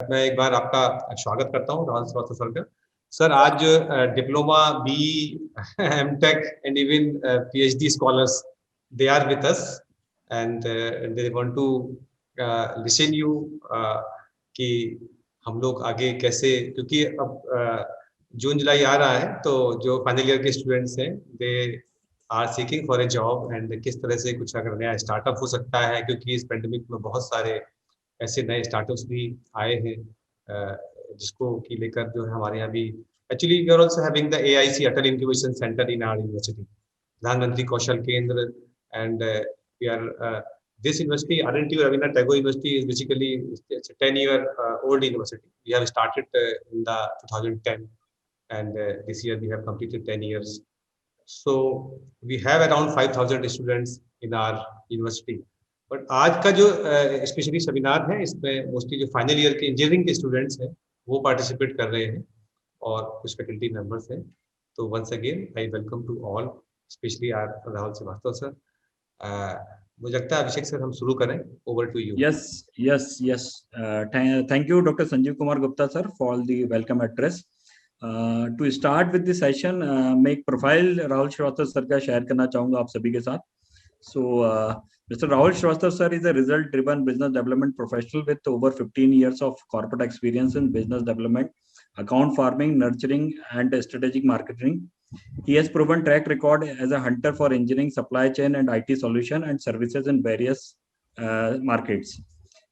मैं एक बार आपका स्वागत करता हूँ राहुल श्रीवास्तव सर का। सर आज diploma B MTech and even PhD scholars they are with us and they want to listen you कि हम लोग आगे कैसे, क्योंकि अब जून जुलाई आ रहा है तो जो फाइनल ईयर के स्टूडेंट्स हैं they are seeking for a job and किस तरह से कुछ अगर नया स्टार्टअप हो सकता है, क्योंकि इस पेंडेमिक में बहुत सारे ऐसे नए स्टार्टअप्स भी आए हैं जिसको की लेकर जो है हमारे यहाँ भी actually we are also having the AIC Atal incubation centre in our university, Pradhan Mantri Kaushal Kendra and we are this university R&T Rabindranath Tagore University is basically it's a 10-year old university. We have started in the 2010 and this year we have completed 10 years. So we have around 5,000 students in our university. But आज का जो specially seminar है इसमें mostly जो final year के engineering के students हैं वो पार्टिसिपेट कर रहे हैं और कुछ फैकल्टी मेंबर्स हैं। तो once again I welcome to all, specially R Rahul Srivastava sir. मुझे लगता है अभिषेक सर हम शुरू करें, over to you. Yes. Thank you, Dr. Sanjeev Kumar Gupta sir, for the welcome address. To start with the session, मैं एक प्रोफाइल राहुल श्रीवास्तव सर का share करना चाहूँगा आप सभी के साथ। So, Mr. Rahul Shrivastava sir is a result-driven business development professional with over 15 years of corporate experience in business development, account farming, nurturing, and strategic marketing. He has proven track record as a hunter for engineering, supply chain, and IT solution and services in various markets.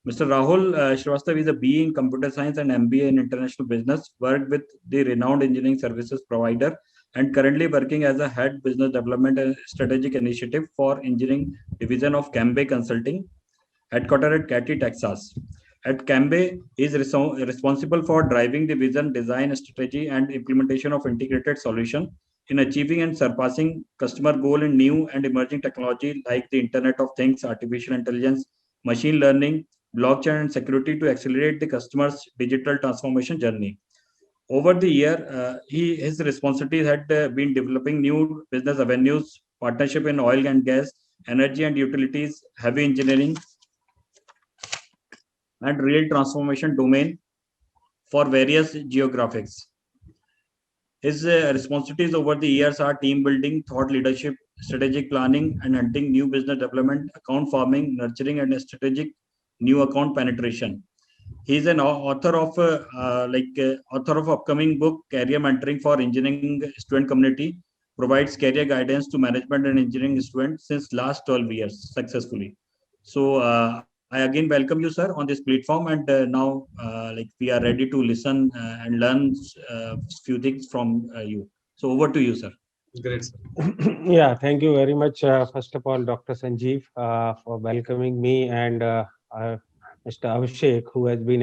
Mr. Rahul Shrivastava is a BE in computer science and MBA in international business, worked with the renowned engineering services provider and currently working as a head business development and strategic initiative for engineering division of Cambay Consulting, headquartered at Katy, Texas. At Cambay, he is responsible for driving the vision, design, strategy, and implementation of integrated solution in achieving and surpassing customer goal in new and emerging technology like the Internet of Things, artificial intelligence, machine learning, blockchain, and security to accelerate the customer's digital transformation journey. Over the year, his responsibilities had been developing new business avenues, partnership in oil and gas, energy and utilities, heavy engineering, and real transformation domain for various geographics. His responsibilities over the years are team building, thought leadership, strategic planning, and hunting new business development, account farming, nurturing, and strategic new account penetration. He is an author of upcoming book Career Mentoring for Engineering Student Community, provides career guidance to management and engineering students since last 12 years successfully. So I again welcome you, sir, on this platform, and now we are ready to listen and learn few things from you. So over to you, sir. Great, sir. Yeah, thank you very much. First of all, Dr. Sanjeev, for welcoming me, and Mr. Abhishek, who has been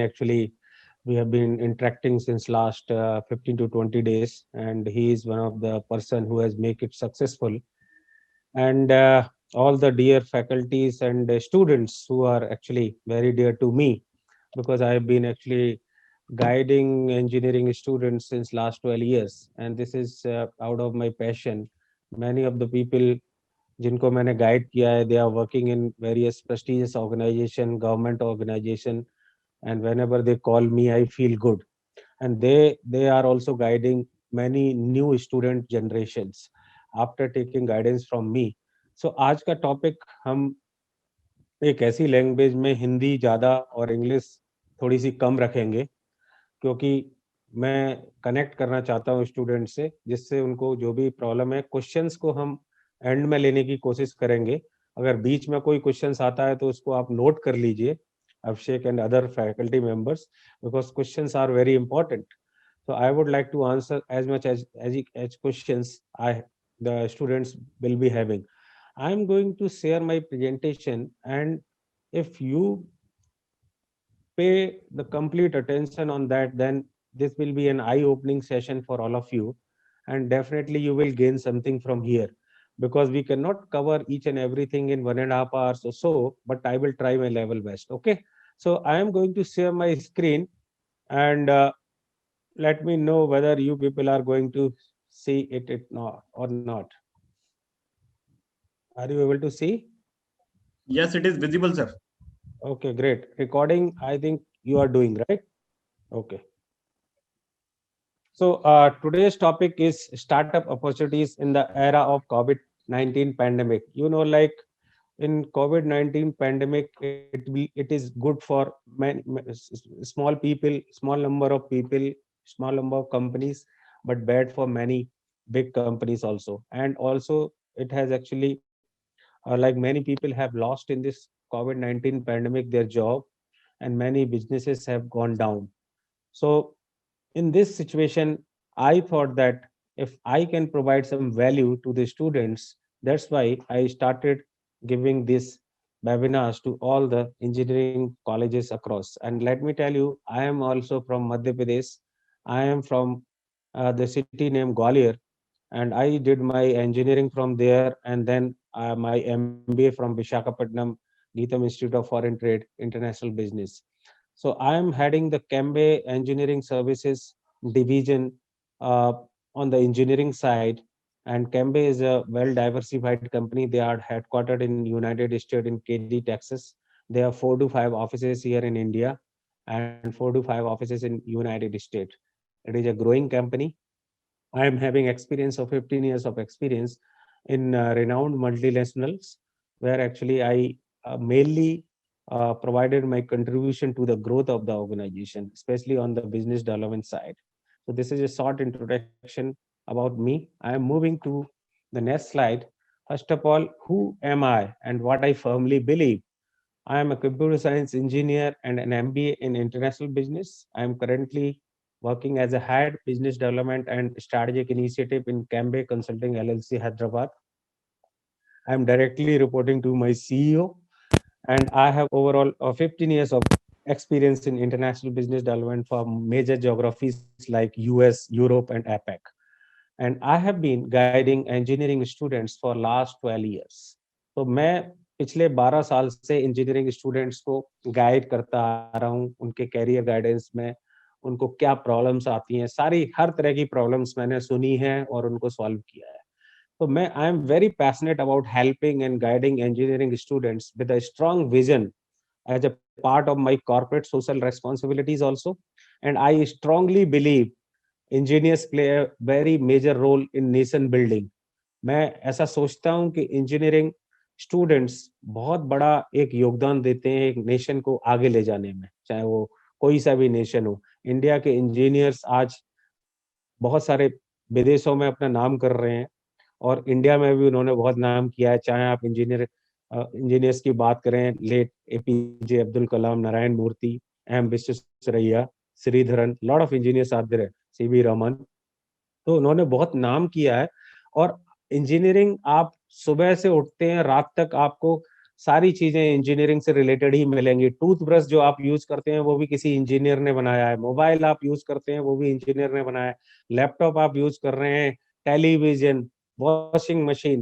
we have been interacting since last 15 to 20 days, and he is one of the person who has make it successful. And all the dear faculties and students who are actually very dear to me, because I have been actually guiding engineering students since last 12 years, and this is out of my passion. Many of the people जिनको मैंने guide किया है, they are working in various prestigious organization, government organization, and whenever they call me, I feel good. And they are also guiding many new student generations after taking guidance from me. So आज का topic हम एक ऐसी language में हिंदी ज़्यादा और English थोड़ी सी कम रखेंगे, क्योंकि मैं कनेक्ट करना चाहता हूँ स्टूडेंट से, जिससे उनको जो भी प्रॉब्लम है क्वेश्चंस को हम एंड में लेने की कोशिश करेंगे। अगर बीच में कोई क्वेश्चंस आता है तो उसको आप नोट कर लीजिए, Abhishek and other faculty members, because questions are very important. So I would like to answer as much as questions the students will be having. I'm going to share my presentation, and if you pay the complete attention on that, then this will be an eye-opening session for all of you, and definitely you will gain something from here, because we cannot cover each and everything in 1.5 hours or so, but I will try my level best. Okay, so I am going to share my screen, and let me know whether you people are going to see it or not. Are you able to see? Yes, it is visible, sir. Okay, great. Recording, I think you are doing, right? Okay. So today's topic is startup opportunities in the era of COVID-19 pandemic. Like in COVID-19 pandemic, it is good for small people, small number of people, small number of companies, but bad for many big companies also. And also it has actually, like many people have lost in this COVID-19 pandemic their job, and many businesses have gone down. So in this situation, I thought that if I can provide some value to the students, that's why I started giving this webinars to all the engineering colleges across. And let me tell you, I am also from Madhya Pradesh. I am from the city named Gwalior, and I did my engineering from there, and then my MBA from Visakhapatnam, Geetham Institute of Foreign Trade, International Business. So I am heading the Cambay Engineering Services division uh, on the engineering side. And Cambay is a well diversified company. They are headquartered in United States in Katy, Texas. They have 4 to 5 offices here in India and 4 to 5 offices in United States. It is a growing company. I am having experience of 15 years of experience in renowned multinationals, where actually I mainly provided my contribution to the growth of the organization, especially on the business development side. So this is a short introduction about me. I am moving to the next slide. First of all, who am I and what I firmly believe? I am a computer science engineer and an MBA in international business. I am currently working as a head business development and strategic initiative in Cambay Consulting LLC, Hyderabad. I am directly reporting to my CEO, and I have overall 15 years of experience in international business development for major geographies like US, Europe, and APAC. And I have been guiding engineering students for last 12 years. तो मैं पिछले 12 साल से engineering students को guide करता आ रहा हूँ उनके कैरियर गाइडेंस में, उनको क्या प्रॉब्लम्स आती हैं, सारी हर तरह की प्रॉब्लम्स मैंने सुनी है और उनको सॉल्व किया है. So I am very passionate about helping and guiding engineering students with a strong vision as a part of my corporate social responsibilities also. And I strongly believe engineers play a very major role in nation building. मैं ऐसा सोचता हूँ कि engineering students बहुत बड़ा एक योगदान देते हैं एक नेशन को आगे ले जाने में, चाहे वो कोई सा भी नेशन हो. इंडिया के इंजीनियर्स आज बहुत सारे विदेशों में अपना नाम कर रहे हैं, और इंडिया में भी उन्होंने बहुत नाम किया है. चाहे आप इंजीनियर्स की बात करें, late APJ Abdul Kalam, Narayan Murthy, M Visvesvaraya, Sreedharan, lot of engineers are there, CV Raman. तो उन्होंने बहुत नाम किया है. और इंजीनियरिंग, आप सुबह से उठते हैं रात तक आपको सारी चीजें इंजीनियरिंग से रिलेटेड ही मिलेंगी. टूथब्रश जो आप यूज करते हैं वो भी किसी इंजीनियर ने बनाया है, मोबाइल आप यूज करते हैं वो भी इंजीनियर ने बनाया है, लैपटॉप आप यूज कर रहे हैं, television, washing machine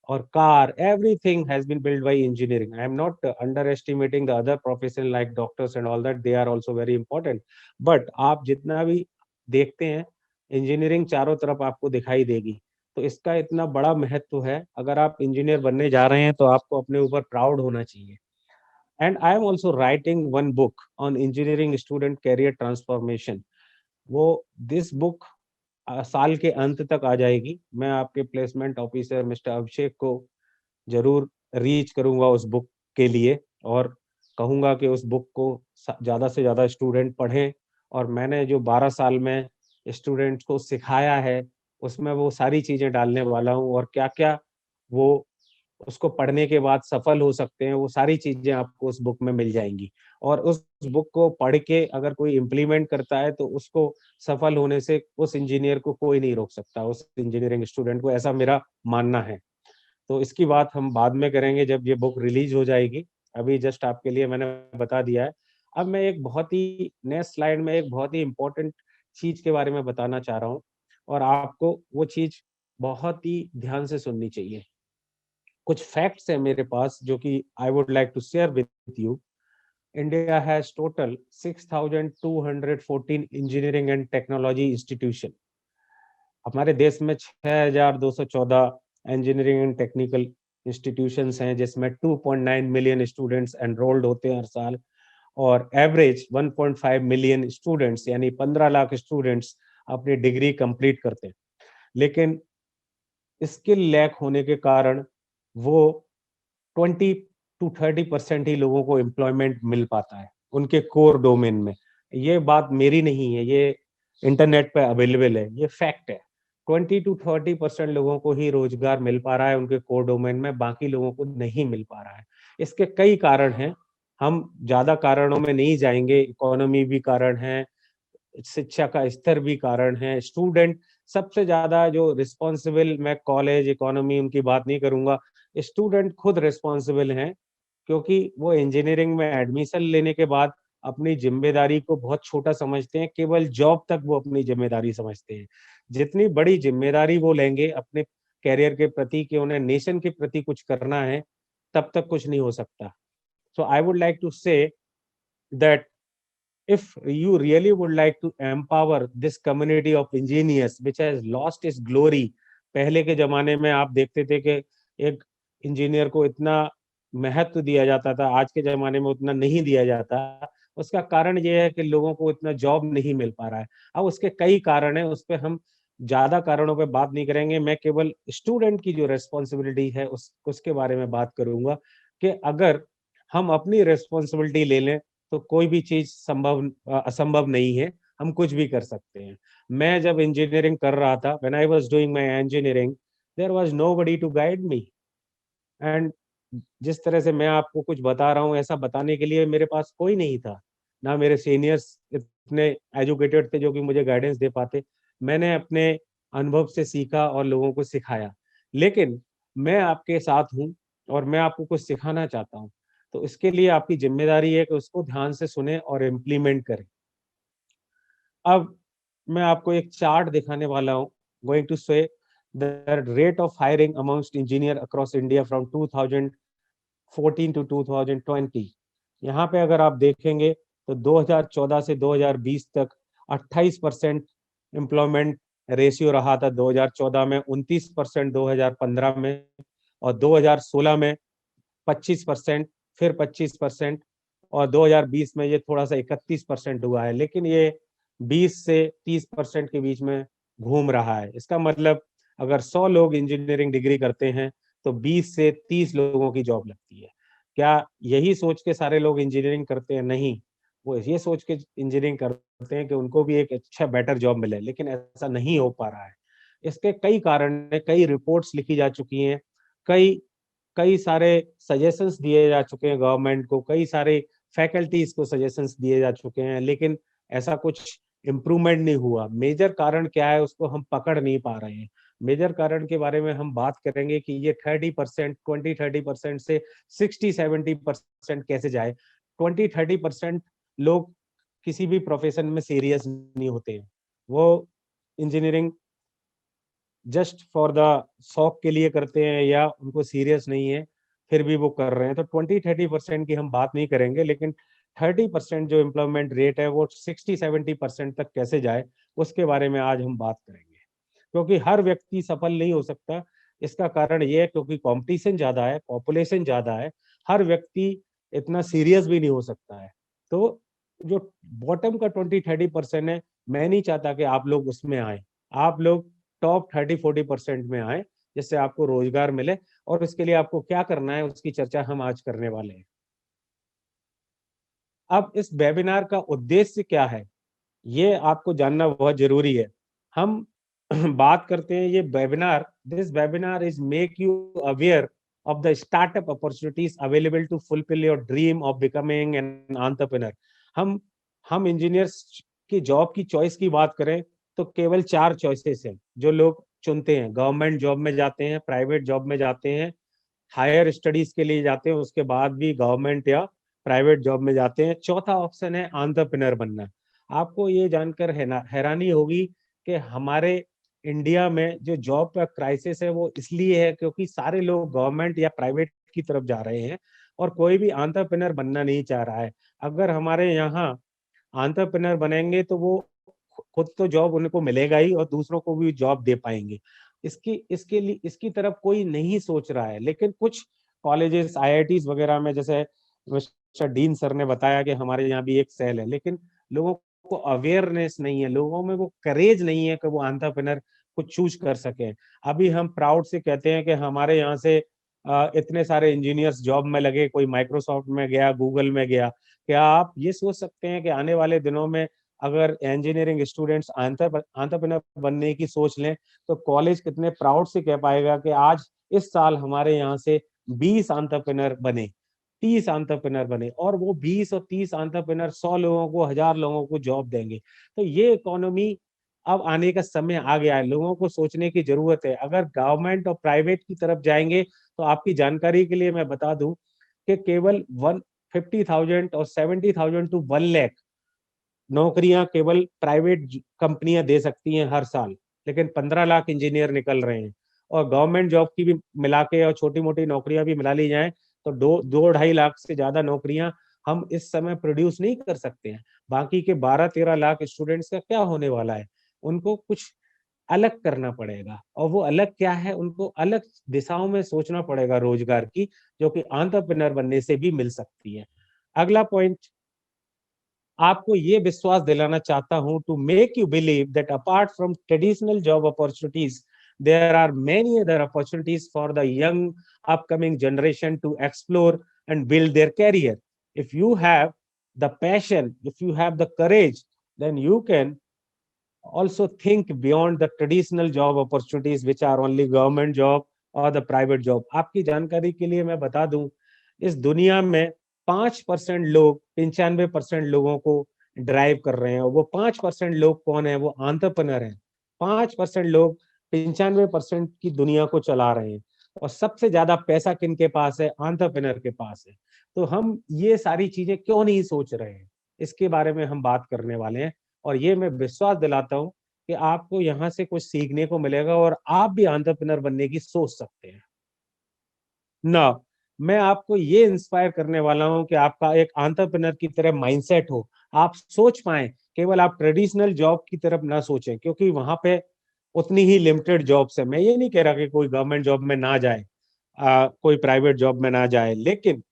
or car, everything has been built by engineering. I am not underestimating the other profession like doctors and all that, they are also very important. But आप जितना भी देखते हैं engineering चारों तरफ आपको दिखाई देगी. तो इसका इतना बड़ा महत्व है. अगर आप इंजीनियर बनने जा रहे हैं तो आपको अपने ऊपर प्राउड होना चाहिए. And I am also writing one book on engineering student career transformation. वो this book साल के अंत तक आ जाएगी. मैं आपके प्लेसमेंट ऑफिसर मिस्टर अभिषेक को जरूर रीच करूंगा उस बुक के लिए, और कहूंगा कि उस बुक को ज्यादा से ज्यादा स्टूडेंट पढ़ें. और मैंने जो 12 साल में स्टूडेंट्स को सिखाया है उसमें वो सारी चीजें डालने वाला हूँ, और क्या क्या वो उसको पढ़ने के बाद सफल हो सकते हैं, वो सारी चीजें आपको उस बुक में मिल जाएंगी. और उस बुक को पढ़ के अगर कोई इम्प्लीमेंट करता है तो उसको सफल होने से उस इंजीनियर को कोई नहीं रोक सकता, उस इंजीनियरिंग स्टूडेंट को, ऐसा मेरा मानना है. तो इसकी बात हम बाद में करेंगे जब ये बुक रिलीज हो जाएगी. अभी जस्ट आपके लिए मैंने बता दिया है. अब मैं एक बहुत ही नेक्स्ट स्लाइड में एक बहुत ही इंपॉर्टेंट चीज के बारे में बताना चाह रहा हूँ, और आपको वो चीज बहुत ही ध्यान से सुननी चाहिए. कुछ फैक्ट्स है मेरे पास जो कि I would like to share with you. India has total 6,214 engineering and technology institution. हमारे देश में 6,214 engineering and technical institutions हैं, जिसमें 2.9 million students enrolled होते हैं हर साल. और एवरेज 1.5 मिलियन स्टूडेंट्स यानी 15 लाख स्टूडेंट्स अपनी डिग्री कंप्लीट करते हैं, लेकिन स्किल लैक होने के कारण वो 20 to 30% ही लोगों को एम्प्लॉयमेंट मिल पाता है उनके कोर डोमेन में। ये बात मेरी नहीं है, ये इंटरनेट पे अवेलेबल है, ये फैक्ट है। 20 to 30% लोगों को ही रोजगार मिल पा रहा है उनके कोर डोमेन में, बाकी लोगों को नहीं मिल पा रहा है। इसके कई कारण हैं, हम ज्यादा कारणों में नहीं जाएंगे। इकोनॉमी भी कारण है, शिक्षा का स्तर भी कारण है, स्टूडेंट सबसे ज्यादा जो रिस्पॉन्सिबल, मैं कॉलेज इकोनॉमी उनकी बात नहीं करूंगा, स्टूडेंट खुद रिस्पॉन्सिबल हैं, क्योंकि वो इंजीनियरिंग में एडमिशन लेने के बाद अपनी जिम्मेदारी को बहुत छोटा समझते हैं, केवल जॉब तक वो अपनी जिम्मेदारी समझते हैं। जितनी बड़ी जिम्मेदारी वो लेंगे अपने कैरियर के प्रति कि उन्हें नेशन के प्रति कुछ करना है, तब तक कुछ नहीं हो सकता। So I would like to say that if you really would like to empower this community of engineers which has lost its glory, पहले के जमाने में आप देखते थे कि एक इंजीनियर को इतना महत्व दिया जाता था, आज के जमाने में उतना नहीं दिया जाता। उसका कारण ये है कि लोगों को इतना जॉब नहीं मिल पा रहा है। अब उसके कई कारण है, उस पर हम ज्यादा कारणों पे बात नहीं करेंगे, मैं केवल स्टूडेंट की जो रेस्पॉन्सिबिलिटी है उसके बारे में बात करूंगा कि अगर हम अपनी रेस्पॉन्सिबिलिटी ले लें तो कोई भी चीज असंभव नहीं है, हम कुछ भी कर सकते हैं। मैं जब इंजीनियरिंग कर रहा था, when I was doing my engineering, there was nobody to guide me. And जिस तरह से मैं आपको कुछ बता रहा हूँ, ऐसा बताने के लिए मेरे पास कोई नहीं था, ना मेरे सीनियर्स इतने एजुकेटेड थे जो कि मुझे गाइडेंस दे पाते। मैंने अपने अनुभव से सीखा और लोगों को सिखाया। लेकिन मैं आपके साथ हूँ और मैं आपको कुछ सिखाना चाहता हूँ, तो इसके लिए आपकी जिम्मेदारी है कि उसको ध्यान से सुने और इम्प्लीमेंट करें। अब मैं आपको एक चार्ट दिखाने वाला हूँ, going to say the rate of hiring amongst engineer across India from 2014 to 2020। यहाँ पे अगर आप देखेंगे तो 2014 से 2020 तक 28% एम्प्लॉयमेंट रेशियो रहा था। 2014 में 29%, 2015 में, और 2016 में 25%, फिर 25%, और 2020 में ये थोड़ा सा 31% हुआ है। लेकिन ये 20 से 30% के बीच में घूम रहा है। इसका मतलब अगर 100 लोग इंजीनियरिंग डिग्री करते हैं तो 20 से 30 लोगों की जॉब लगती है। क्या यही सोच के सारे लोग इंजीनियरिंग करते हैं? नहीं, वो ये सोच के इंजीनियरिंग करते हैं कि उनको भी एक अच्छा बेटर जॉब मिले, लेकिन ऐसा नहीं हो पा रहा है। इसके कई कारण है, कई रिपोर्ट्स लिखी जा चुकी हैं, कई सारे सजेशंस दिए जा चुके हैं गवर्नमेंट को, कई सारे फैकल्टीज को सजेशंस दिए जा चुके हैं, लेकिन ऐसा कुछ इम्प्रूवमेंट नहीं हुआ। मेजर कारण क्या है उसको हम पकड़ नहीं पा रहे हैं। मेजर कारण के बारे में हम बात करेंगे कि ये 30%, 20-30% से 60-70% कैसे जाए। 20-30% लोग किसी भी प्रोफेशन में सीरियस नहीं होते हैं, वो इंजीनियरिंग जस्ट फॉर द शौक के लिए करते हैं या उनको सीरियस नहीं है, फिर भी वो कर रहे हैं। तो 20-30% की हम बात नहीं करेंगे, लेकिन 30% जो एम्प्लॉयमेंट रेट है वो 60-70% तक कैसे जाए उसके बारे में आज हम बात करेंगे। क्योंकि हर व्यक्ति सफल नहीं हो सकता। इसका कारण ये है क्योंकि कंपटीशन ज्यादा है, पॉपुलेशन ज्यादा है, हर व्यक्ति इतना सीरियस भी नहीं हो सकता है। तो जो बॉटम का 20-30% है, मैं नहीं चाहता कि आप लोग उसमें आए। आप लोग टॉप 30-40% में आए, जिससे आपको रोजगार मिले। और उसके लिए आपको क्या करना है उसकी चर्चा हम आज करने वाले हैं। अब इस वेबिनार का उद्देश्य क्या है ये आपको जानना बहुत जरूरी है। हम बात करते हैं ये webinar, this webinar is make you aware of the startup opportunities available to fulfill your dream of becoming an entrepreneur। हम इंजीनियर्स की जॉब की चॉइस की बात करें तो केवल 4 चॉइसेस हैं जो लोग चुनते हैं। गवर्नमेंट जॉब में जाते हैं, प्राइवेट जॉब में जाते हैं, हायर स्टडीज के लिए जाते हैं, उसके बाद भी गवर्नमेंट या प्राइवेट जॉब में जाते हैं। चौथा ऑप्शन है एंटरप्रेन्योर बनना। आपको ये जानकर हैरानी होगी कि हमारे इंडिया में जो जॉब का क्राइसिस है वो इसलिए है क्योंकि सारे लोग गवर्नमेंट या प्राइवेट की तरफ जा रहे हैं और कोई भी एंटरप्रेन्योर बनना नहीं चाह रहा है। अगर हमारे यहाँ एंटरप्रेन्योर बनेंगे तो वो खुद तो जॉब उनको मिलेगा ही और दूसरों को भी जॉब दे पाएंगे। इसकी तरफ कोई नहीं सोच रहा है। लेकिन कुछ कॉलेजेस, आईआईटीज वगैरह में, जैसे मिस्टर डीन सर ने बताया कि हमारे यहाँ भी एक सेल है, लेकिन लोगों को अवेयरनेस नहीं है, लोगों में वो करेज नहीं है कि वो एंटरप्रेन्योर को चूज कर सके। अभी हम प्राउड से कहते हैं कि हमारे यहाँ से इतने सारे इंजीनियर्स जॉब में लगे, कोई माइक्रोसॉफ्ट में गया, गूगल में गया। क्या आप ये सोच सकते हैं कि आने वाले दिनों में अगर इंजीनियरिंग स्टूडेंट्स एंटरप्रेन्योर बनने की सोच लें, तो कॉलेज कितने प्राउड से कह पाएगा कि आज इस साल हमारे यहाँ से 20 एंटरप्रेन्योर बने, 30 एंटरप्रेन्योर बने, और वो 20 और 30 एंटरप्रेन्योर 100 लोगों को, 1000 लोगों को जॉब देंगे। तो ये इकोनॉमी अब आने का समय आ गया है, लोगों को सोचने की जरूरत है। अगर गवर्नमेंट और प्राइवेट की तरफ जाएंगे तो आपकी जानकारी के लिए मैं बता दूं कि केवल 150,000 और 70,000 टू 1 लाख नौकरियां केवल प्राइवेट कंपनियां दे सकती हैं हर साल, लेकिन 15 लाख इंजीनियर निकल रहे हैं। और गवर्नमेंट जॉब की भी मिला के और छोटी मोटी नौकरियां भी मिला ली जाएं तो 2-2.5 लाख से ज्यादा नौकरियां हम इस समय प्रोड्यूस नहीं कर सकते हैं। बाकी के 12-13 लाख स्टूडेंट्स का क्या होने वाला है? उनको कुछ अलग करना पड़ेगा, और वो अलग क्या है, उनको अलग दिशाओं में सोचना पड़ेगा रोजगार की, जो कि एंटरप्रेन्योर बनने से भी मिल सकती है। अगला पॉइंट आपको ये विश्वास दिलाना चाहता हूं, to make you believe that apart from traditional job opportunities, there are many other opportunities for the young upcoming generation to explore and build their career. If you have the passion, if you have the courage, then you can also think beyond the traditional job opportunities which are only government job or the private job. आपकी जानकारी के लिए मैं बता दूं, इस दुनिया में 5% लोग 95% लोगों को ड्राइव कर रहे हैं, और वो 5% लोग कौन है? वो एंटरप्रेन्योर हैं। 5% लोग 95% की दुनिया को चला रहे हैं, और सबसे ज्यादा पैसा किनके पास है? एंटरप्रेन्योर के पास है। तो हम ये सारी चीजें क्यों नहीं सोच रहे हैं, इसके बारे में हम बात करने वाले हैं। और ये मैं विश्वास दिलाता हूं कि आपको यहाँ से कुछ सीखने को मिलेगा और आप भी एंटरप्रेन्योर बनने की सोच सकते हैं ना। मैं आपको ये इंस्पायर करने वाला हूं कि आपका एक एंटरप्रेन्योर की तरह माइंडसेट हो, आप सोच पाए, केवल आप ट्रेडिशनल जॉब की तरफ ना सोचें, क्योंकि वहां पे उतनी ही लिमिटेड जॉब्स है। मैं ये नहीं कह रहा कि कोई गवर्नमेंट जॉब में ना जाए, कोई प्राइवेट जॉब में ना जाए, लेकिन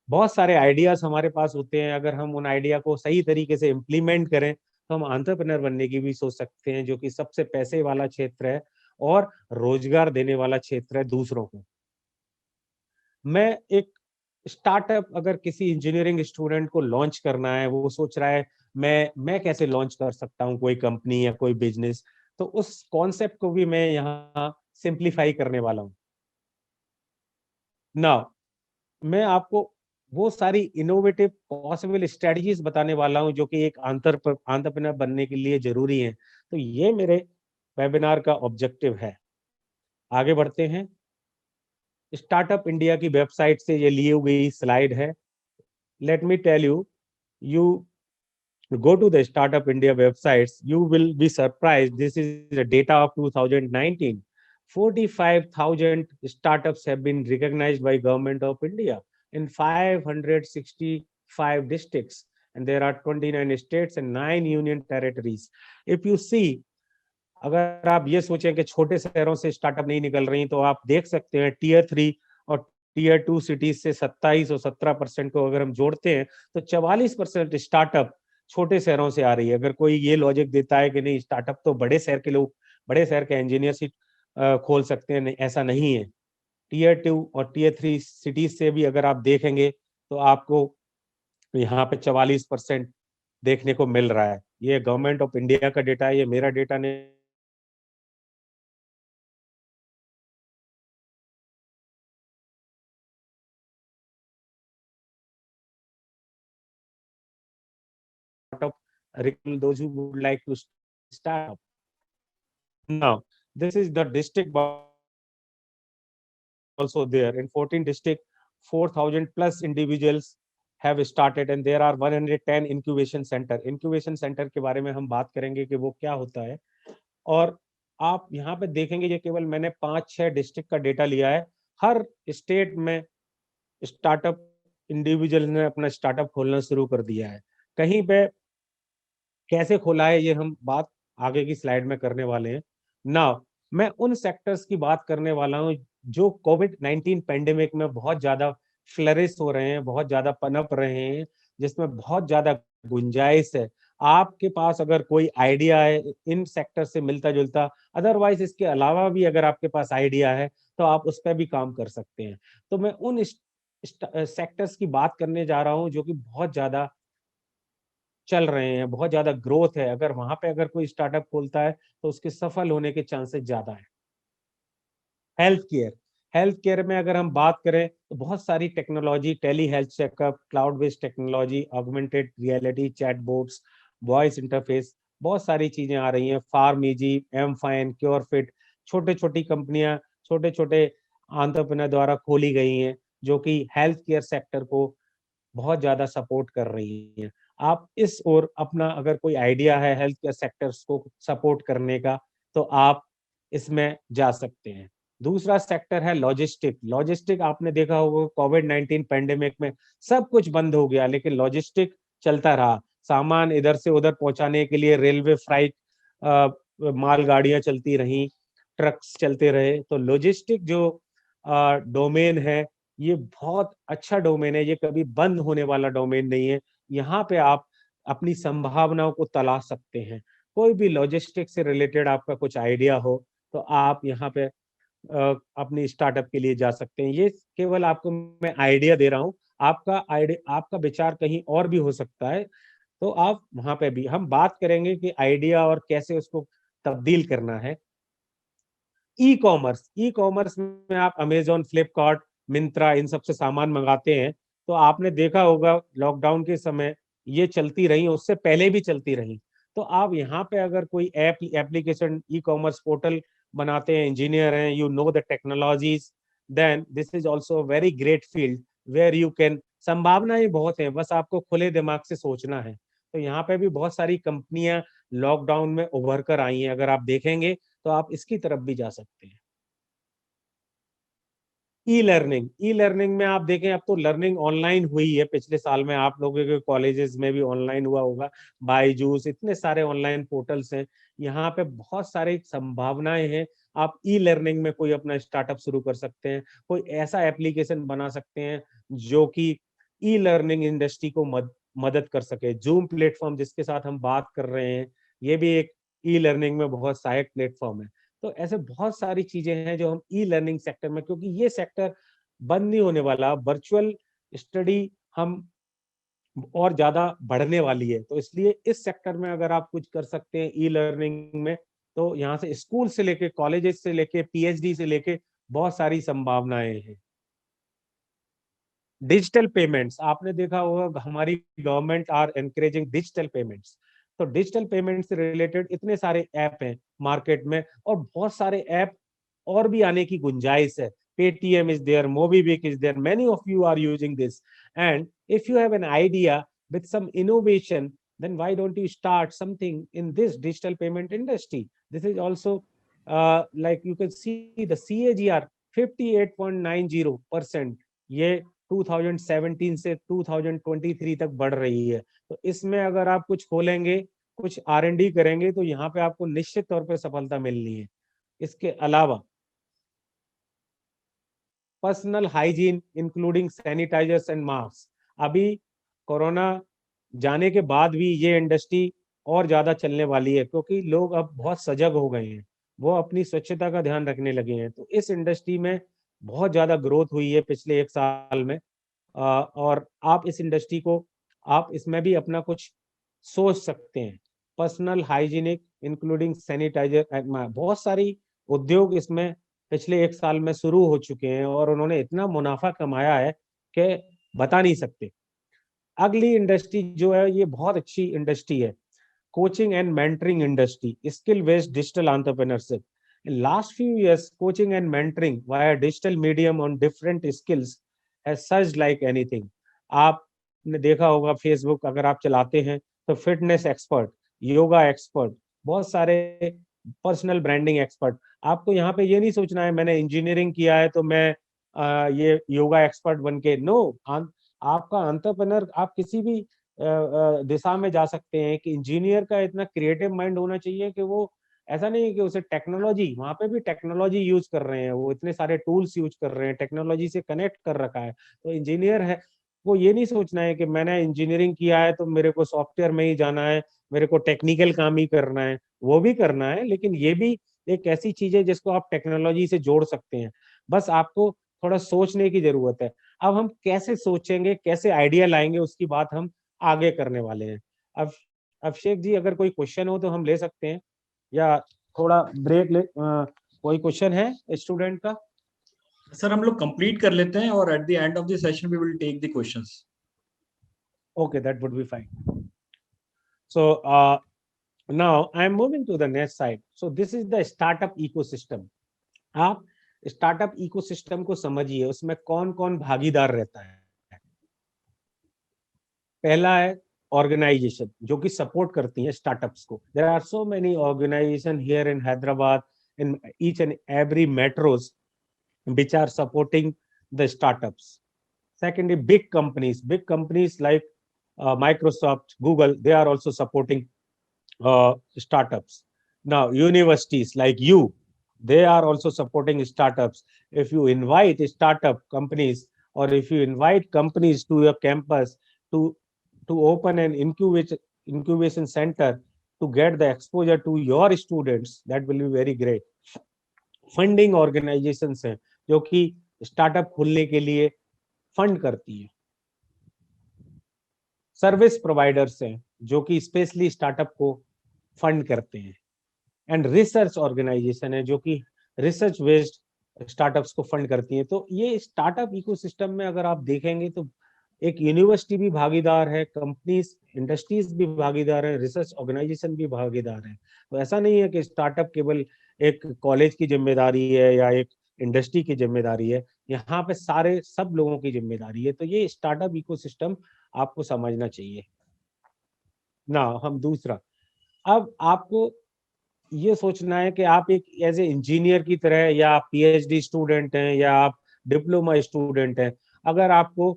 बहुत सारे आइडियाज हमारे पास होते हैं। अगर हम उन आइडिया को सही तरीके से इम्प्लीमेंट करें तो हम एंटरप्रेन्योर बनने की भी सोच सकते हैं, जो कि सबसे पैसे वाला क्षेत्र है और रोजगार देने वाला क्षेत्र है दूसरों को। मैं एक स्टार्टअप, अगर किसी इंजीनियरिंग स्टूडेंट को लॉन्च करना है, वो सोच रहा है मैं कैसे लॉन्च कर सकता हूँ कोई कंपनी या कोई बिजनेस, तो उस कॉन्सेप्ट को भी मैं यहाँ सिंप्लीफाई करने वाला हूँ ना। मैं आपको वो सारी इनोवेटिव पॉसिबल स्ट्रेटजीज बताने वाला हूं जो कि एक एंटरप्रेन्योर बनने के लिए जरूरी है। तो ये मेरे वेबिनार का ऑब्जेक्टिव है। आगे बढ़ते हैं। स्टार्टअप इंडिया की वेबसाइट से ये ली हुई स्लाइड है। Let me tell you, you go to the Startup India websites, you will be surprised. This is the data of 2019. 45,000 startups have been recognized by Government of India in 565 districts, and there are 29 states and 9 union territories. If you see, अगर आप ये सोचें कि छोटे शहरों से startup नहीं निकल रही, तो आप देख सकते हैं टियर 3 और टियर 2 सिटीज से 27 और 17% को अगर हम जोड़ते हैं तो 44% स्टार्टअप छोटे शहरों से आ रही है। अगर कोई ये लॉजिक देता है कि नहीं, स्टार्टअप तो बड़े शहर के लोग, बड़े शहर के इंजीनियर ही खोल सकते हैं, नहीं, ऐसा नहीं है। टियर 2 और टियर 3 सिटीज से भी अगर आप देखेंगे तो आपको यहाँ पे 44% देखने को मिल रहा है। ये गवर्नमेंट ऑफ इंडिया का डेटा है, ये मेरा डेटा नहीं। Of those who would like to start up. Now, this is the district also there. In 14 districts, 4,000 plus individuals have started, and there are 110 incubation center. Incubation center के बारे में हम बात करेंगे कि वो क्या होता है। और आप यहाँ पे देखेंगे, ये केवल मैंने 5-6 डिस्ट्रिक्ट का डेटा लिया है। हर स्टेट में स्टार्टअप इंडिविजुअल ने अपना स्टार्टअप खोलना शुरू कर दिया है। कहीं पे कैसे खोला है ये हम बात आगे की स्लाइड में करने वाले हैं। नाउ मैं उन सेक्टर्स की बात करने वाला हूं जो कोविड-19 पेंडेमिक में बहुत ज्यादा फ्लरिश हो रहे हैं, बहुत ज्यादा पनप रहे हैं, जिसमें बहुत ज्यादा गुंजाइश है। आपके पास अगर कोई आइडिया है इन सेक्टर से मिलता जुलता, अदरवाइज इसके अलावा भी अगर आपके पास आइडिया है तो आप उस पर भी काम कर सकते हैं। तो मैं उन सेक्टर्स की बात करने जा रहा हूं जो कि बहुत ज्यादा चल रहे हैं, बहुत ज्यादा ग्रोथ है। अगर वहां पे अगर कोई स्टार्टअप खोलता है तो उसके सफल होने के चांसेस ज्यादा है। हेल्थ केयर, हेल्थ केयर में अगर हम बात करें तो बहुत सारी technology, tele health checkup, cloud based technology, augmented reality, chatbots, voice interface, बहुत सारी चीजें आ रही हैं। फार्मीजी, एम फाइन, क्योरफिट, छोटे छोटी कंपनियां, छोटे छोटे एंटरप्रेन्योर द्वारा खोली गई हैं जो कि हेल्थ केयर सेक्टर को बहुत ज्यादा सपोर्ट कर रही हैं। आप इस ओर अपना अगर कोई आइडिया है हेल्थ केयर सेक्टर्स को सपोर्ट करने का तो आप इसमें जा सकते हैं। दूसरा सेक्टर है लॉजिस्टिक। लॉजिस्टिक आपने देखा होगा कोविड-19 पेंडेमिक में सब कुछ बंद हो गया, लेकिन लॉजिस्टिक चलता रहा। सामान इधर से उधर पहुंचाने के लिए रेलवे फ्राइट, मालगाड़ियां चलती रहीं, ट्रक्स चलते रहे। तो लॉजिस्टिक जो डोमेन है ये बहुत अच्छा डोमेन है, ये कभी बंद होने वाला डोमेन नहीं है। यहाँ पे आप अपनी संभावनाओं को तलाश सकते हैं। कोई भी लॉजिस्टिक्स से रिलेटेड आपका कुछ आइडिया हो तो आप यहाँ पे अपनी स्टार्टअप के लिए जा सकते हैं। ये केवल आपको मैं आइडिया दे रहा हूँ, आपका आइडिया, आपका विचार कहीं और भी हो सकता है। तो आप वहां पे भी हम बात करेंगे कि आइडिया और कैसे उसको तब्दील करना है। ई कॉमर्स, ई कॉमर्स में आप अमेजोन, फ्लिपकार्ट, मिंत्रा, इन सब से सामान मंगाते हैं। तो आपने देखा होगा लॉकडाउन के समय ये चलती रही, उससे पहले भी चलती रही। तो आप यहाँ पे अगर कोई एप्लीकेशन, ई कॉमर्स पोर्टल बनाते हैं, इंजीनियर हैं, you know the technologies, then this is also very great field where you can, संभावनाएं बहुत हैं, बस आपको खुले दिमाग से सोचना है। तो यहाँ पे भी बहुत सारी कंपनियां लॉकडाउन में उभर कर आई हैं, अगर आप देखेंगे तो आप इसकी तरफ भी जा सकते हैं। ई लर्निंग, ई लर्निंग में आप देखें अब तो लर्निंग ऑनलाइन हुई है। पिछले साल में आप लोगों के कॉलेजेस में भी ऑनलाइन हुआ होगा। बायजूस, इतने सारे ऑनलाइन पोर्टल्स हैं, यहाँ पे बहुत सारी संभावनाएं हैं। आप ई लर्निंग में कोई अपना स्टार्टअप शुरू कर सकते हैं, कोई ऐसा एप्लीकेशन बना सकते हैं जो कि ई लर्निंग इंडस्ट्री को मदद कर सके। जूम प्लेटफॉर्म जिसके साथ हम बात कर रहे हैं, ये भी एक ई लर्निंग में बहुत सहायक प्लेटफॉर्म है। तो ऐसे बहुत सारी चीजें हैं जो हम ई लर्निंग सेक्टर में, क्योंकि ये सेक्टर बंद नहीं होने वाला, वर्चुअल स्टडी हम और ज्यादा बढ़ने वाली है। तो इसलिए इस सेक्टर में अगर आप कुछ कर सकते हैं ई लर्निंग में, तो यहाँ से स्कूल से लेके, कॉलेजेस से लेके, पीएचडी से लेके बहुत सारी संभावनाएं हैं। डिजिटल पेमेंट्स, आपने देखा होगा हमारी government are encouraging digital payments. तो डिजिटल पेमेंट से रिलेटेड इतने सारे ऐप हैं मार्केट में, और बहुत सारे ऐप और भी आने की गुंजाइश है। Paytm is there, MobiKwik is there, many of you are using this, and if you have an idea with some innovation, then why don't you start something in this digital payment industry? This is also like you can see the CAGR 58.90%, ये 2017 से 2023 तक बढ़ रही है। तो इसमें अगर आप कुछ खोलेंगे, कुछ R&D करेंगे, तो यहाँ पे आपको निश्चित तौर पे सफलता मिलनी है। इसके अलावा personal hygiene including sanitisers and mask, अभी कोरोना जाने के बाद भी ये इंडस्ट्री और ज्यादा चलने वाली है, क्योंकि लोग अब बहुत सजग हो गए हैं, वो अपनी स्वच्छता का ध्यान रखने लगे हैं। तो इस इंडस्ट्री में बहुत ज्यादा ग्रोथ हुई है पिछले एक साल में। और आप इस इंडस्ट्री को, आप इसमें भी अपना कुछ सोच सकते हैं। पर्सनल हाइजीनिक इंक्लूडिंग सैनिटाइजर, बहुत सारी उद्योग इसमें पिछले एक साल में शुरू हो चुके हैं और उन्होंने इतना मुनाफा कमाया है कि बता नहीं सकते। अगली इंडस्ट्री जो है ये बहुत अच्छी इंडस्ट्री है, coaching and mentoring industry, skill based digital entrepreneurship. In last few years, coaching and mentoring via digital medium on different skills has surged like anything. आपने देखा होगा फेसबुक अगर आप चलाते हैं तो फिटनेस एक्सपर्ट, योगा एक्सपर्ट, बहुत सारे पर्सनल ब्रांडिंग एक्सपर्ट। आपको यहाँ पे ये नहीं सोचना है मैंने इंजीनियरिंग किया है तो मैं ये योगा एक्सपर्ट बन के, नो, आपका एंटरप्रेन्योर, आप किसी भी दिशा में जा सकते हैं। कि इंजीनियर का इतना क्रिएटिव माइंड होना चाहिए कि वो ऐसा नहीं है कि उसे टेक्नोलॉजी, वहां पे भी टेक्नोलॉजी यूज कर रहे हैं, वो इतने सारे टूल्स यूज कर रहे हैं, टेक्नोलॉजी से कनेक्ट कर रखा है। तो इंजीनियर है, वो ये नहीं सोचना है कि मैंने इंजीनियरिंग किया है तो मेरे को सॉफ्टवेयर में ही जाना है, मेरे को टेक्निकल काम ही करना है। वो भी करना है, लेकिन ये भी एक ऐसी चीज है जिसको आप टेक्नोलॉजी से जोड़ सकते हैं। बस आपको थोड़ा सोचने की जरूरत है। अब हम कैसे सोचेंगे, कैसे आइडिया लाएंगे, उसकी बात हम आगे करने वाले हैं। अब अभिषेक जी, अगर कोई क्वेश्चन हो तो हम ले सकते हैं, या थोड़ा ब्रेक ले। कोई क्वेश्चन है स्टूडेंट का? सर हम लोग कंप्लीट कर लेते हैं और at the end of the session we will take the questions. Okay, that would be fine. So now I am moving to the next side. So this is the startup ecosystem. आप startup ecosystem को समझिए, उसमें कौन कौन भागीदार रहता है। पहला है ऑर्गेनाइजेशन, जो कि सपोर्ट करती है स्टार्टअप्स को। There are so many organization here in Hyderabad, in each and every metros which are supporting the startups. Secondly, big companies like Microsoft, Google, they are also supporting startups. Now, universities like you, they are also supporting startups. If you invite startup companies, or if you invite companies to your campus to open an incubation center to get the exposure to your students, that will be very great. Funding organisations हैं जो कि startup खोलने के लिए fund करती है। Service providers हैं जो कि स्पेशली स्टार्टअप को फंड करते हैं। एंड रिसर्च ऑर्गेनाइजेशन है जो कि रिसर्च बेस्ड स्टार्टअप्स को फंड करती हैं। तो ये स्टार्टअप इकोसिस्टम में अगर आप देखेंगे तो एक यूनिवर्सिटी भी भागीदार है, कंपनीज, इंडस्ट्रीज भी भागीदार है, रिसर्च ऑर्गेनाइजेशन भी भागीदार है। तो ऐसा नहीं है कि स्टार्टअप केवल एक कॉलेज की जिम्मेदारी है या एक इंडस्ट्री की जिम्मेदारी है, यहाँ पे सारे सब लोगों की जिम्मेदारी है। तो ये स्टार्टअप इकोसिस्टम आपको समझना चाहिए ना। हम दूसरा, अब आपको ये सोचना है कि आप एक एज ए इंजीनियर की तरह, या आप पीएचडी स्टूडेंट हैं, या आप डिप्लोमा स्टूडेंट हैं, अगर आपको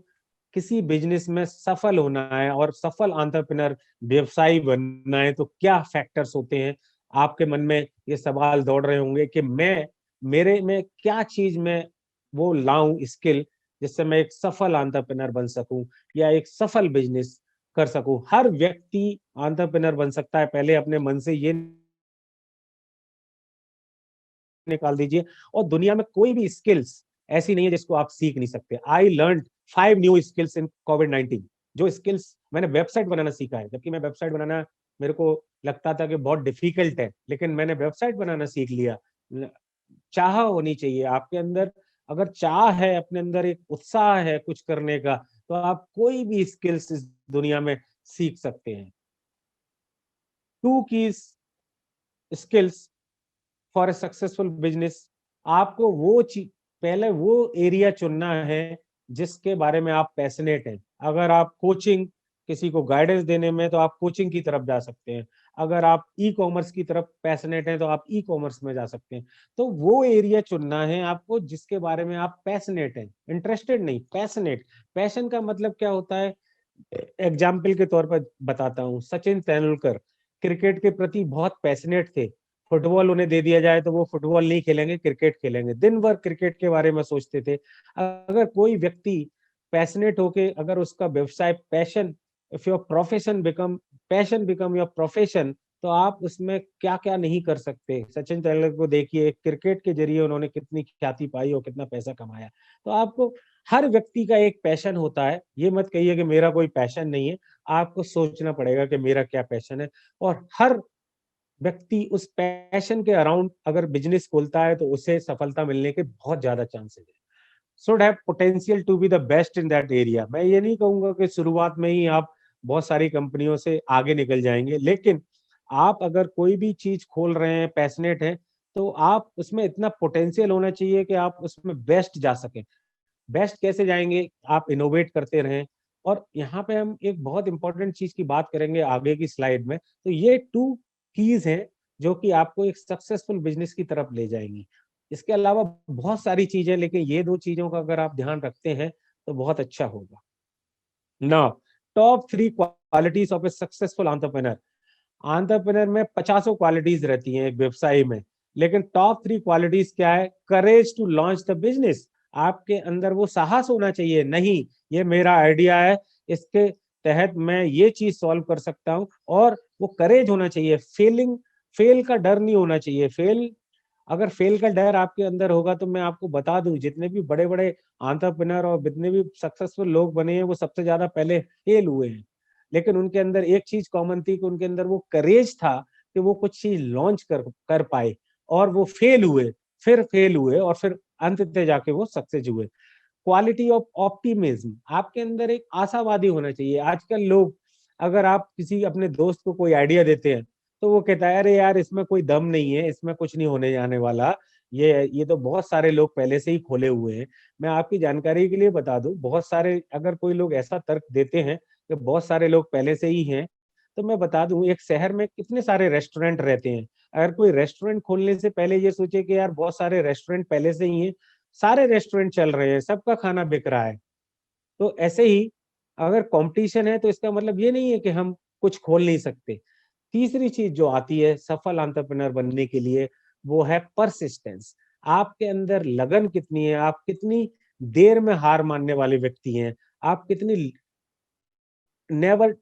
किसी बिजनेस में सफल होना है और सफल एंटरप्रेन्योर, व्यवसायी बनना है, तो क्या फैक्टर्स होते हैं? आपके मन में ये सवाल दौड़ रहे होंगे कि मेरे में क्या चीज में वो लाऊं स्किल, जिससे मैं एक सफल एंटरप्रेन्योर बन सकूं या एक सफल बिजनेस कर सकूं। हर व्यक्ति एंटरप्रेन्योर बन सकता है। पहले अपने मन से ये निकाल दीजिए, और दुनिया में कोई भी स्किल्स ऐसी नहीं है जिसको आप सीख नहीं सकते। I learn 5 new skills in कोविड-19। जो स्किल्स मैंने वेबसाइट बनाना सीखा है, जबकि मैं वेबसाइट बनाना मेरे को लगता था कि बहुत डिफिकल्ट है, लेकिन मैंने वेबसाइट बनाना सीख लिया। चाह होनी चाहिए आपके अंदर। अगर चाह है, अपने अंदर एक उत्साह है कुछ करने का, तो आप कोई भी स्किल्स इस दुनिया में सीख सकते हैं। 2 keys skills for a successful business. आपको वो पहले वो एरिया चुनना है जिसके बारे में आप पैशनेट हैं। अगर आप कोचिंग, किसी को गाइडेंस देने में, तो आप कोचिंग की तरफ जा सकते हैं। अगर आप ई कॉमर्स की तरफ पैशनेट हैं तो आप ई कॉमर्स में जा सकते हैं। तो वो एरिया चुनना है आपको जिसके बारे में आप पैशनेट हैं, इंटरेस्टेड नहीं, पैशनेट। पैशन का मतलब क्या होता है? एग्जाम्पल के तौर पर बताता हूँ, सचिन तेंदुलकर क्रिकेट के प्रति बहुत पैशनेट थे। फुटबॉल उन्हें दे दिया जाए तो वो फुटबॉल नहीं खेलेंगे, क्रिकेट खेलेंगे, दिन भर क्रिकेट के बारे में सोचते थे। अगर कोई व्यक्ति पैशनेट होके, अगर उसका व्यवसाय passion, if your profession become passion become your profession, तो आप उसमें क्या क्या नहीं कर सकते। सचिन तेंदुलकर को देखिए, क्रिकेट के जरिए उन्होंने कितनी ख्याति पाई और कितना पैसा कमाया। तो आपको, हर व्यक्ति का एक पैशन होता है। ये मत कहिए कि मेरा कोई पैशन नहीं है, आपको सोचना पड़ेगा कि मेरा क्या पैशन है। और हर व्यक्ति उस पैशन के अराउंड अगर बिजनेस खोलता है तो उसे सफलता मिलने के बहुत ज्यादा चांसेस है। Should have potential to be the best in that area. मैं ये नहीं कहूंगा कि शुरुआत में ही आप बहुत सारी कंपनियों से आगे निकल जाएंगे, लेकिन आप अगर कोई भी चीज खोल रहे हैं, पैशनेट हैं, तो आप उसमें इतना पोटेंशियल होना चाहिए कि आप उसमें बेस्ट जा सकें। बेस्ट कैसे जाएंगे? आप इनोवेट करते रहें। और यहाँ पे हम एक बहुत इंपॉर्टेंट चीज की बात करेंगे आगे की स्लाइड में। तो ये 2 कीज हैं जो कि आपको एक सक्सेसफुल बिजनेस की तरफ ले जाएंगी। इसके अलावा बहुत सारी चीजें, लेकिन ये 2 चीजों का अगर आप ध्यान रखते हैं तो बहुत अच्छा होगा। Now, top 3 qualities of A successful entrepreneur. Entrepreneur में 50 क्वालिटीज रहती हैं एक व्यवसायी में, लेकिन टॉप 3 क्वालिटीज क्या है? Courage to launch the business. आपके अंदर वो साहस होना चाहिए, नहीं ये मेरा आइडिया है, इसके तहत मैं ये चीज सॉल्व कर सकता हूँ, और वो करेज होना चाहिए। फेल का डर नहीं होना चाहिए। अगर फेल का डर आपके अंदर होगा तो मैं आपको बता दूं, जितने भी बड़े बड़े एंटरप्रेन्योर और जितने भी सक्सेसफुल लोग बने हैं वो सबसे ज्यादा पहले फेल हुए हैं, लेकिन उनके अंदर एक चीज कॉमन थी कि उनके अंदर वो करेज था कि वो कुछ चीज लॉन्च कर पाए, और वो फेल हुए, फिर फेल हुए, और फिर अंत तक जाके वो सक्सेस हुए। क्वालिटी ऑफ ऑप्टिमिज्म, आपके अंदर एक आशावादी होना चाहिए। आजकल लोग, अगर आप किसी अपने दोस्त को कोई आइडिया देते हैं तो वो कहता है अरे यार इसमें कोई दम नहीं है, इसमें कुछ नहीं होने जाने वाला, ये तो बहुत सारे लोग पहले से ही खोले हुए हैं। मैं आपकी जानकारी के लिए बता दूं, बहुत सारे, अगर कोई लोग ऐसा तर्क देते हैं कि बहुत सारे लोग पहले से ही हैं, तो मैं बता दूं एक शहर में कितने सारे रेस्टोरेंट रहते हैं। अगर कोई रेस्टोरेंट खोलने से पहले ये सोचे कि यार बहुत सारे रेस्टोरेंट पहले से ही हैं, सारे रेस्टोरेंट चल रहे हैं, सबका खाना बिक रहा है, तो ऐसे ही अगर कंपटीशन है तो इसका मतलब ये नहीं है कि हम कुछ खोल नहीं सकते। तीसरी चीज जो आती है सफल एंटरप्रेन्योर बनने के लिए, वो है परसिस्टेंस। आपके अंदर लगन कितनी है, आप कितनी देर में हार मानने वाले व्यक्ति हैं, आप कितनी नेवर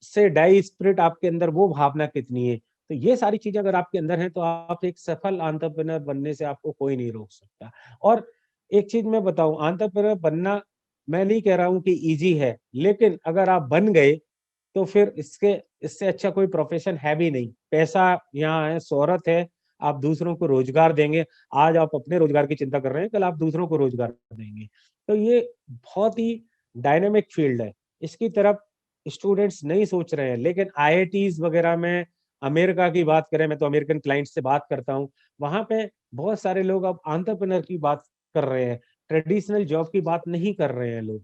से डाई स्पिरिट, आपके अंदर वो भावना कितनी है। तो ये सारी चीजें अगर आपके अंदर हैं तो आप एक सफल एंटरप्रेन्योर बनने से आपको कोई नहीं रोक सकता। और एक चीज मैं बताऊं, एंटरप्रेन्योर बनना, मैं नहीं कह रहा हूं कि इजी है, लेकिन अगर आप बन गए तो फिर इससे अच्छा कोई प्रोफेशन है भी नहीं। पैसा यहाँ है, शोहरत है, आप दूसरों को रोजगार देंगे। आज आप अपने रोजगार की चिंता कर रहे हैं, कल आप दूसरों को रोजगार देंगे। तो ये बहुत ही डायनेमिक फील्ड है, इसकी तरफ स्टूडेंट्स नहीं सोच रहे हैं। लेकिन आईआईटीज वगैरह में, अमेरिका की बात करें, मैं तो अमेरिकन क्लाइंट से बात करता हूँ, वहां पे बहुत सारे लोग अब एंटरप्रेन्योर की बात कर रहे हैं, ट्रेडिशनल जॉब की बात नहीं कर रहे हैं लोग।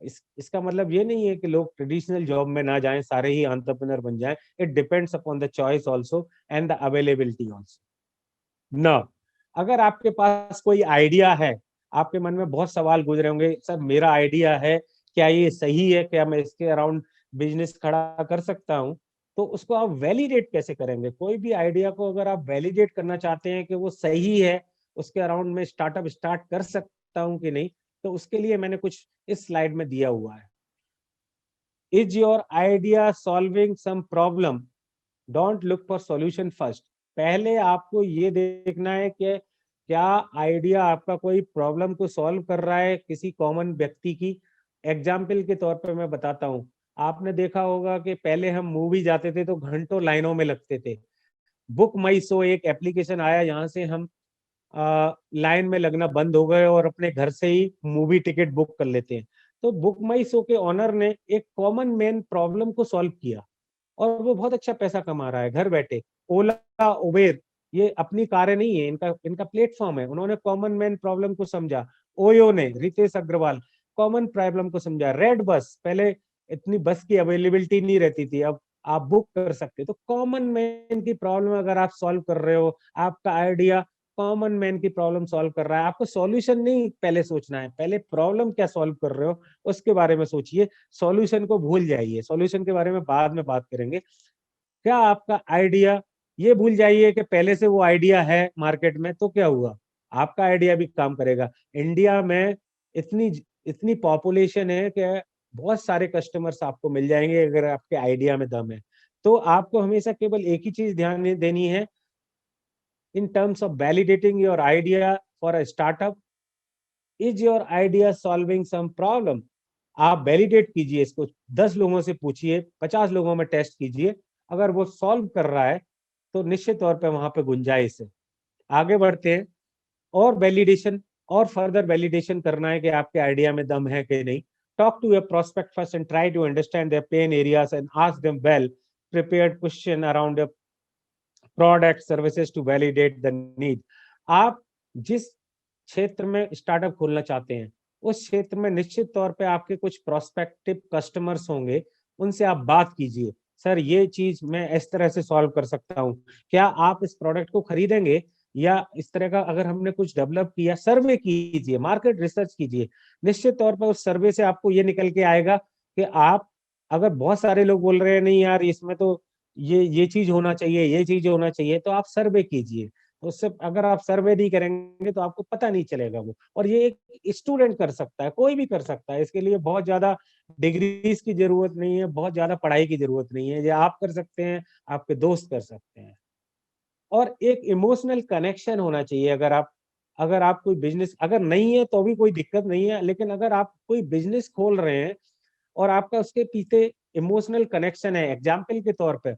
इसका मतलब ये नहीं है कि लोग ट्रेडिशनल जॉब में ना जाएं, सारे ही एंटरप्रेन्योर बन जाएं। It depends upon the choice also and the availability also. ना, अगर आपके पास कोई आइडिया है, आपके मन में बहुत सवाल गुजरे होंगे, सर मेरा आइडिया है, क्या ये सही है, क्या मैं इसके अराउंड बिजनेस खड़ा कर सकता हूँ? तो उसको आप वैलिडेट कैसे करेंगे? कोई भी आइडिया को अगर आप वैलिडेट करना चाहते हैं कि वो सही है, उसके अराउंड में स्टार्टअप स्टार्ट कर सकता हूँ कि नहीं, तो उसके लिए मैंने कुछ इस स्लाइड में दिया हुआ है। Is your idea solving some problem? Don't look for solution first. पहले आपको ये देखना है कि क्या आइडिया आपका कोई प्रॉब्लम को सॉल्व कर रहा है, किसी कॉमन व्यक्ति की। एग्जाम्पल के तौर पे मैं बताता हूँ, आपने देखा होगा कि पहले हम मूवी जाते थे तो घंटों लाइनों में लगते थे। बुक माई शो एक एप्लीकेशन आया, यहाँ से हम लाइन में लगना बंद हो गए और अपने घर से ही मूवी टिकट बुक कर लेते हैं। तो बुक माई शो के ओनर ने एक कॉमन मैन प्रॉब्लम को सॉल्व किया, और वो बहुत अच्छा पैसा कमा रहा है घर बैठे। ओला, उबेर, ये अपनी कारें नहीं है, इनका इनका प्लेटफॉर्म है। उन्होंने कॉमन मैन प्रॉब्लम को समझा। ओयो ने, रितेश अग्रवाल, कॉमन प्रॉब्लम को समझा। रेड बस, पहले इतनी बस की अवेलेबिलिटी नहीं रहती थी, अब आप बुक कर सकते। तो कॉमन मैन की प्रॉब्लम अगर आप सॉल्व कर रहे हो, आपका आइडिया कॉमन मैन की प्रॉब्लम सॉल्व कर रहा है, आपको सॉल्यूशन नहीं पहले सोचना है, पहले प्रॉब्लम क्या सॉल्व कर रहे हो उसके बारे में सोचिए। सॉल्यूशन को भूल जाइए, सॉल्यूशन के बारे में बाद में बात करेंगे। क्या आपका आइडिया, ये भूल जाइए कि पहले से वो आइडिया है मार्केट में, तो क्या हुआ, आपका आइडिया भी काम करेगा। इंडिया में इतनी इतनी पॉपुलेशन है कि बहुत सारे कस्टमर्स आपको मिल जाएंगे अगर आपके आइडिया में दम है। तो आपको हमेशा केवल एक ही चीज ध्यान देनी है, in terms of validating your idea for a startup, is your idea solving some problem? आप वैलिडेट कीजिए इसको, 10 लोगों से पूछिए, 50 लोगों में टेस्ट कीजिए, अगर वो सॉल्व कर रहा है तो निश्चित तौर पे वहां पे गुंजाइश है। आगे बढ़ते हैं, और वैलिडेशन, और फर्दर वैलिडेशन करना है कि आपके आइडिया में दम है कि नहीं। Talk to your prospect first and try to understand their pain areas and ask them well prepared question around your product services to validate the need. आप जिस क्षेत्र में स्टार्टअप खोलना चाहते हैं उस क्षेत्र में निश्चित तौर पे आपके कुछ प्रोस्पेक्टिव कस्टमर्स होंगे, उनसे आप बात कीजिए, सर ये चीज मैं इस तरह से सॉल्व कर सकता हूँ, क्या आप इस प्रोडक्ट को खरीदेंगे? या इस तरह का अगर हमने कुछ डेवलप किया, सर्वे कीजिए, मार्केट रिसर्च कीजिए। निश्चित तौर पर उस सर्वे से आपको ये निकल के आएगा कि आप, अगर बहुत सारे लोग बोल रहे हैं नहीं यार इसमें तो ये चीज होना चाहिए, ये चीज होना चाहिए, तो आप सर्वे कीजिए। तो उससे अगर आप सर्वे नहीं करेंगे तो आपको पता नहीं चलेगा वो। और ये एक स्टूडेंट कर सकता है, कोई भी कर सकता है, इसके लिए बहुत ज्यादा डिग्रीज की जरूरत नहीं है, बहुत ज्यादा पढ़ाई की जरूरत नहीं है। ये आप कर सकते हैं, आपके दोस्त कर सकते हैं। और एक इमोशनल कनेक्शन होना चाहिए। अगर आप कोई बिजनेस अगर नहीं है तो भी कोई दिक्कत नहीं है, लेकिन अगर आप कोई बिजनेस खोल रहे हैं और आपका उसके पीछे इमोशनल कनेक्शन है, एग्जाम्पल के तौर पे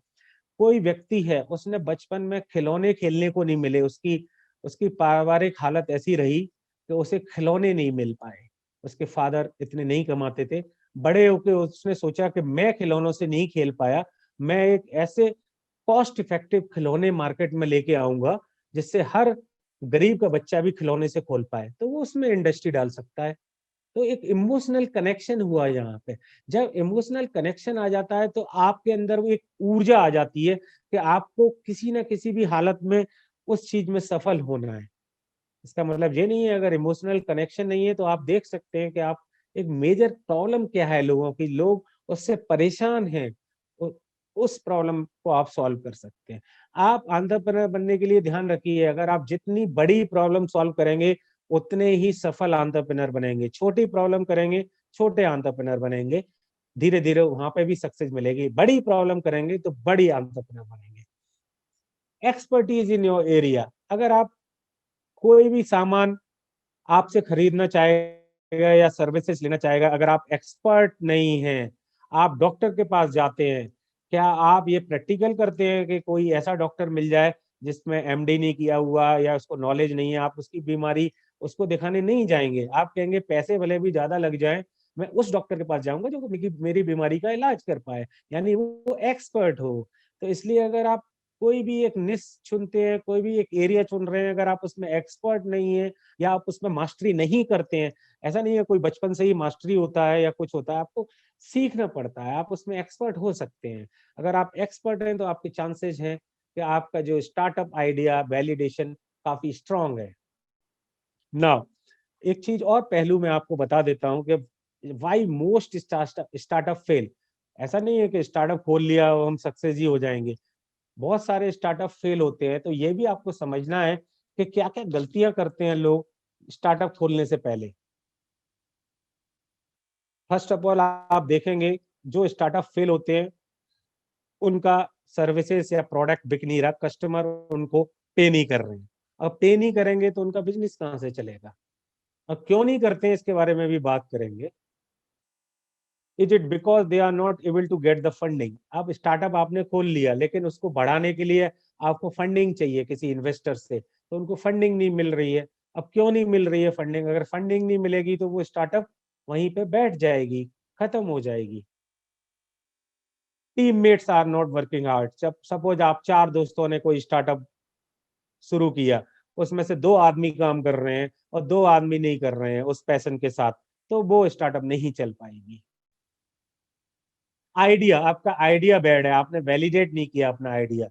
कोई व्यक्ति है, उसने बचपन में खिलौने खेलने को नहीं मिले, उसकी उसकी पारिवारिक हालत ऐसी रही कि उसे खिलौने नहीं मिल पाए, उसके फादर इतने नहीं कमाते थे, बड़े होके उसने सोचा कि मैं खिलौनों से नहीं खेल पाया, मैं एक ऐसे कॉस्ट इफेक्टिव खिलौने मार्केट में लेके आऊंगा जिससे हर गरीब का बच्चा भी खिलौने से खोल पाए, तो वो उसमें इंडस्ट्री डाल सकता है। तो एक इमोशनल कनेक्शन हुआ यहाँ पे। जब इमोशनल कनेक्शन आ जाता है तो आपके अंदर वो एक ऊर्जा आ जाती है कि आपको किसी ना किसी भी हालत में उस चीज में सफल होना है। इसका मतलब ये नहीं है, अगर इमोशनल कनेक्शन नहीं है तो आप देख सकते हैं कि आप एक मेजर प्रॉब्लम क्या है लोगों की, लोग उससे परेशान हैं, उ- उस प्रॉब्लम को आप सॉल्व कर सकते हैं। आप एंटरप्रेन्योर बनने के लिए ध्यान रखिए, अगर आप जितनी बड़ी प्रॉब्लम सॉल्व करेंगे उतने ही सफल एंटरप्रेन्योर बनेंगे। छोटी प्रॉब्लम करेंगे, छोटे एंटरप्रेन्योर बनेंगे, धीरे धीरे वहां पे भी सक्सेस मिलेगी। बड़ी प्रॉब्लम करेंगे तो बड़ी एंटरप्रेन्योर बनेंगे। एक्सपर्टीज इन योर एरिया, अगर आप कोई भी सामान आपसे खरीदना चाहेगा या सर्विसेज लेना चाहेगा, अगर आप एक्सपर्ट नहीं हैं, आप डॉक्टर के पास जाते हैं, क्या आप ये प्रैक्टिकल करते हैं कि कोई ऐसा डॉक्टर मिल जाए जिसमें एमडी नहीं किया हुआ या उसको नॉलेज नहीं है, आप उसकी बीमारी उसको दिखाने नहीं जाएंगे। आप कहेंगे पैसे भले भी ज्यादा लग जाए, मैं उस डॉक्टर के पास जाऊंगा जो मेरी बीमारी का इलाज कर पाए, यानी वो एक्सपर्ट हो। तो इसलिए अगर आप कोई भी एक निश चुनते हैं, कोई भी एक एरिया चुन रहे हैं, अगर आप उसमें एक्सपर्ट नहीं है या आप उसमें मास्टरी नहीं करते हैं, ऐसा नहीं है कोई बचपन से ही मास्टरी होता है या कुछ होता है, आपको सीखना पड़ता है, आप उसमें एक्सपर्ट हो सकते हैं। अगर आप एक्सपर्ट हैं तो आपके चांसेस हैं कि आपका जो स्टार्टअप आइडिया वैलिडेशन काफी स्ट्रांग है। नाउ एक चीज और पहलू मैं आपको बता देता हूं कि वाई मोस्ट स्टार्टअप फेल। ऐसा नहीं है कि स्टार्टअप खोल लिया और हम सक्सेस ही हो जाएंगे, बहुत सारे स्टार्टअप फेल होते हैं। तो ये भी आपको समझना है कि क्या क्या गलतियां करते हैं लोग स्टार्टअप खोलने से पहले। फर्स्ट ऑफ ऑल आप देखेंगे जो स्टार्टअप फेल होते हैं उनका सर्विसेज या प्रोडक्ट बिक नहीं रहा, कस्टमर उनको पे नहीं कर रहे हैं। अब पे नहीं करेंगे तो उनका बिजनेस कहाँ से चलेगा। अब क्यों नहीं करते हैं इसके बारे में भी बात करेंगे। Is it because they are not able to get the funding. अब स्टार्टअप आपने खोल लिया लेकिन उसको बढ़ाने के लिए आपको फंडिंग चाहिए किसी इन्वेस्टर से, तो उनको फंडिंग नहीं मिल रही है। अब क्यों नहीं मिल रही है फंडिंग, अगर फंडिंग नहीं मिलेगी तो वो स्टार्टअप वहीं पे बैठ जाएगी, खत्म हो जाएगी। Teammates are not working hard. जब सपोज आप 4 दोस्तों ने कोई स्टार्टअप शुरू किया, उसमें से 2 आदमी काम कर रहे हैं और 2 आदमी नहीं कर रहे हैं उस पैशन के साथ, तो वो स्टार्टअप नहीं चल पाएगी। आइडिया, आपका आइडिया बैड है, आपने वैलिडेट नहीं किया अपना आइडिया,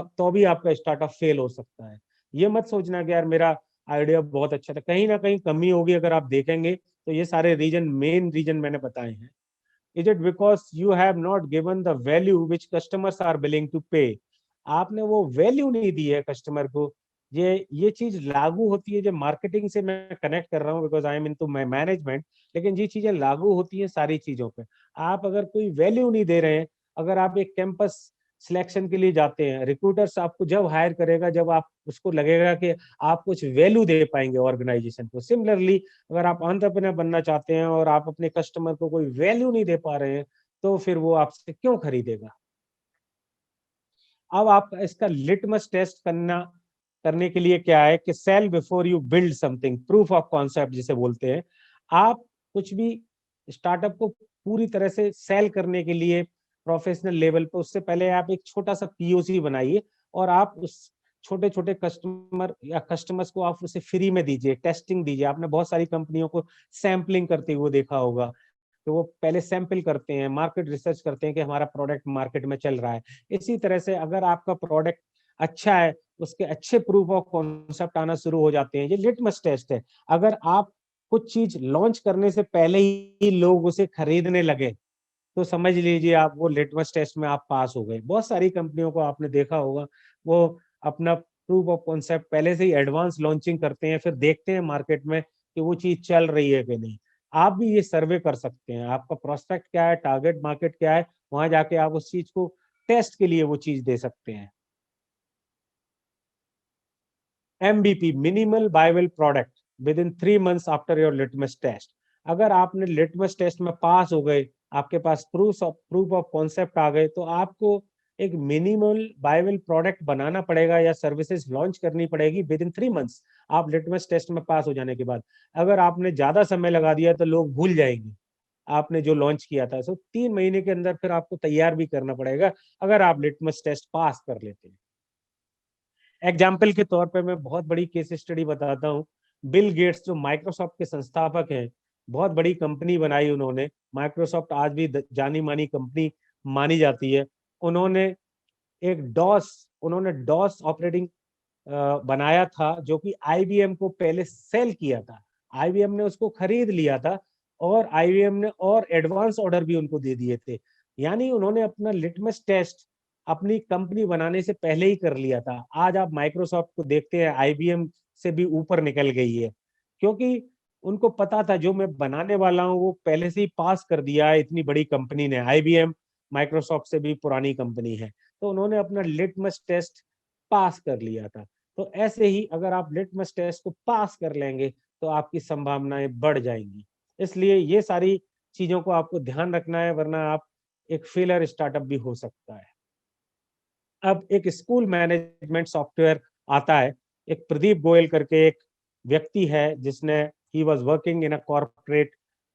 तो भी आपका स्टार्टअप फेल हो सकता है। ये मत सोचना कि यार मेरा आइडिया बहुत अच्छा था, कहीं ना कहीं कमी होगी। अगर आप देखेंगे तो ये सारे रीजन, मेन रीजन मैंने बताए हैं। Is it because you have not given the value which customers are willing to pay. आपने वो वैल्यू नहीं दी है कस्टमर को। ये चीज लागू होती है, जो मार्केटिंग से मैं कनेक्ट कर रहा हूँ because I am into my management, लेकिन ये चीजें लागू होती है सारी चीजों पे। आप अगर कोई वैल्यू नहीं दे रहे हैं, अगर आप एक कैंपस सिलेक्शन के लिए जाते हैं, रिक्रूटर्स आपको जब हायर करेगा जब आप उसको लगेगा कि आप कुछ वैल्यू दे पाएंगे ऑर्गेनाइजेशन को। सिमिलरली अगर आप एंटरप्रेन्योर बनना चाहते हैं और आप अपने कस्टमर को कोई वैल्यू नहीं दे पा रहे हैं, तो फिर वो आपसे क्यों खरीदेगा। अब आप इसका लिटमस टेस्ट करने के लिए क्या है कि sell before you build something, proof of concept जिसे बोलते हैं। आप कुछ भी स्टार्टअप को पूरी तरह से सेल करने के लिए प्रोफेशनल लेवल पे, उससे पहले आप एक छोटा सा पीओसी बनाइए और आप उस छोटे छोटे कस्टमर्स को आप उसे फ्री में दीजिए, टेस्टिंग दीजिए। आपने बहुत सारी कंपनियों को सैम्पलिंग करते हुए देखा होगा, तो वो पहले सैंपल करते हैं, मार्केट रिसर्च करते हैं कि हमारा प्रोडक्ट मार्केट में चल रहा है। इसी तरह से अगर आपका प्रोडक्ट अच्छा है, उसके अच्छे प्रूफ ऑफ कॉन्सेप्ट आना शुरू हो जाते हैं। ये लिटमस टेस्ट है। अगर आप कुछ चीज लॉन्च करने से पहले ही लोग उसे खरीदने लगे तो समझ लीजिए आप वो लिटमस टेस्ट में आप पास हो गए। बहुत सारी कंपनियों को आपने देखा होगा, वो अपना प्रूफ ऑफ कॉन्सेप्ट पहले से ही एडवांस लॉन्चिंग करते हैं, फिर देखते हैं मार्केट में कि वो चीज चल रही है कि नहीं। आप भी ये सर्वे कर सकते हैं, आपका प्रोस्पेक्ट क्या है, टारगेट मार्केट क्या है, वहां जाके आप उस चीज को टेस्ट के लिए वो चीज दे सकते हैं। MVP, minimal viable product, within 3 months after your litmus test. अगर आपने लिटमस टेस्ट में पास हो गए, आपके पास प्रूफ ऑफ कॉन्सेप्ट आ गए, तो आपको एक मिनिमल वायबल प्रोडक्ट बनाना पड़ेगा या सर्विसेज लॉन्च करनी पड़ेगी विद इन 3 months आप लिटमस टेस्ट में पास हो जाने के बाद। अगर आपने ज्यादा समय लगा दिया तो लोग भूल जाएंगे आपने जो लॉन्च किया था। सो 3 महीने के अंदर फिर आपको तैयार भी करना पड़ेगा अगर आप लिटमस टेस्ट पास कर लेते हैं। एग्जाम्पल के तौर पे मैं बहुत बड़ी केस स्टडी बताता हूँ। बिल गेट्स जो माइक्रोसॉफ्ट के संस्थापक हैं, बहुत बड़ी कंपनी बनाई उन्होंने। माइक्रोसॉफ्ट आज भी जानी मानी कंपनी मानी जाती है। उन्होंने एक डॉस ऑपरेटिंग बनाया था, जो कि IBM को पहले सेल किया था। IBM ने उसको खरीद लिया था और IBM ने और एडवांस ऑर्डर भी उनको दे दिए थे। यानी उन्होंने अपना लिटमस टेस्ट अपनी कंपनी बनाने से पहले ही कर लिया था। आज आप माइक्रोसॉफ्ट को देखते हैं, IBM से भी ऊपर निकल गई है, क्योंकि उनको पता था जो मैं बनाने वाला हूं वो पहले से ही पास कर दिया है इतनी बड़ी कंपनी ने। IBM माइक्रोसॉफ्ट से भी पुरानी कंपनी है, तो उन्होंने अपना लिटमस टेस्ट पास कर लिया था। तो ऐसे ही अगर आप लिटमस टेस्ट को पास कर लेंगे तो आपकी संभावनाएं बढ़ जाएंगी। इसलिए ये सारी चीजों को आपको ध्यान रखना है, वरना आप एक फेलर स्टार्टअप भी हो सकता है। अब एक स्कूल मैनेजमेंट सॉफ्टवेयर आता है। एक प्रदीप गोयल करके एक व्यक्ति है, जिसने he was working in a corporate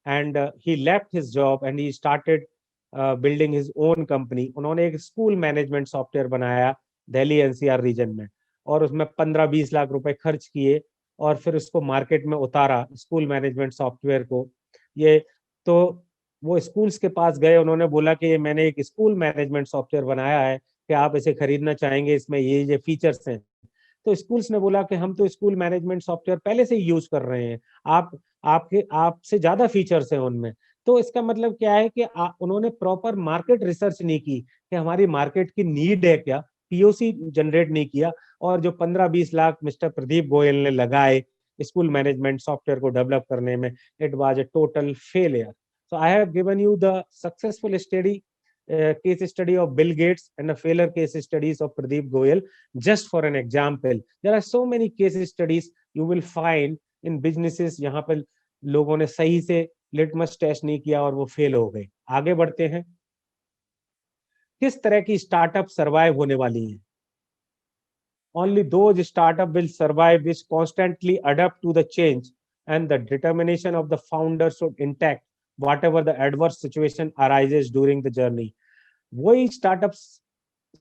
and he left his job and he started building his own company. उन्होंने एक स्कूल मैनेजमेंट सॉफ्टवेयर बनाया दिल्ली NCR रीजन में, और उसमें 15-20 लाख रुपए खर्च किए और फिर उसको मार्केट में उतारा, स्कूल मैनेजमेंट सॉफ्टवेयर को। ये तो वो स्कूल्स के पास गए, उन्होंने बोला कि मैंने एक स्कूल मैनेजमेंट सॉफ्टवेयर बनाया है कि आप इसे खरीदना चाहेंगे, इसमें ये फीचर्स हैं। तो स्कूल्स ने बोला कि हम तो स्कूल मैनेजमेंट सॉफ्टवेयर पहले से ही यूज कर रहे हैं, आपसे ज्यादा फीचर्स हैं उनमें। तो इसका मतलब क्या है कि उन्होंने प्रॉपर मार्केट रिसर्च नहीं की कि हमारी मार्केट की नीड है क्या, POC जनरेट नहीं किया, और जो 15-20 लाख मिस्टर प्रदीप गोयल ने लगाए स्कूल मैनेजमेंट सॉफ्टवेयर को डेवलप करने में, it was a total failure. So I have given you the successful case study of Bill Gates and the failure case studies of Pradeep Goyal, just for an example. There are so many case studies you will find in businesses यहाँ पर लोगों ने सही से litmus test नहीं किया और वो फेल हो गए। आगे बढ़ते हैं। किस तरह की स्टार्टअप सर्वाइव होने वाली हैं? Only those startup will survive which constantly adapt to the change, and the determination of the founder should intact whatever the adverse situation arises during the journey. वही स्टार्टअप्स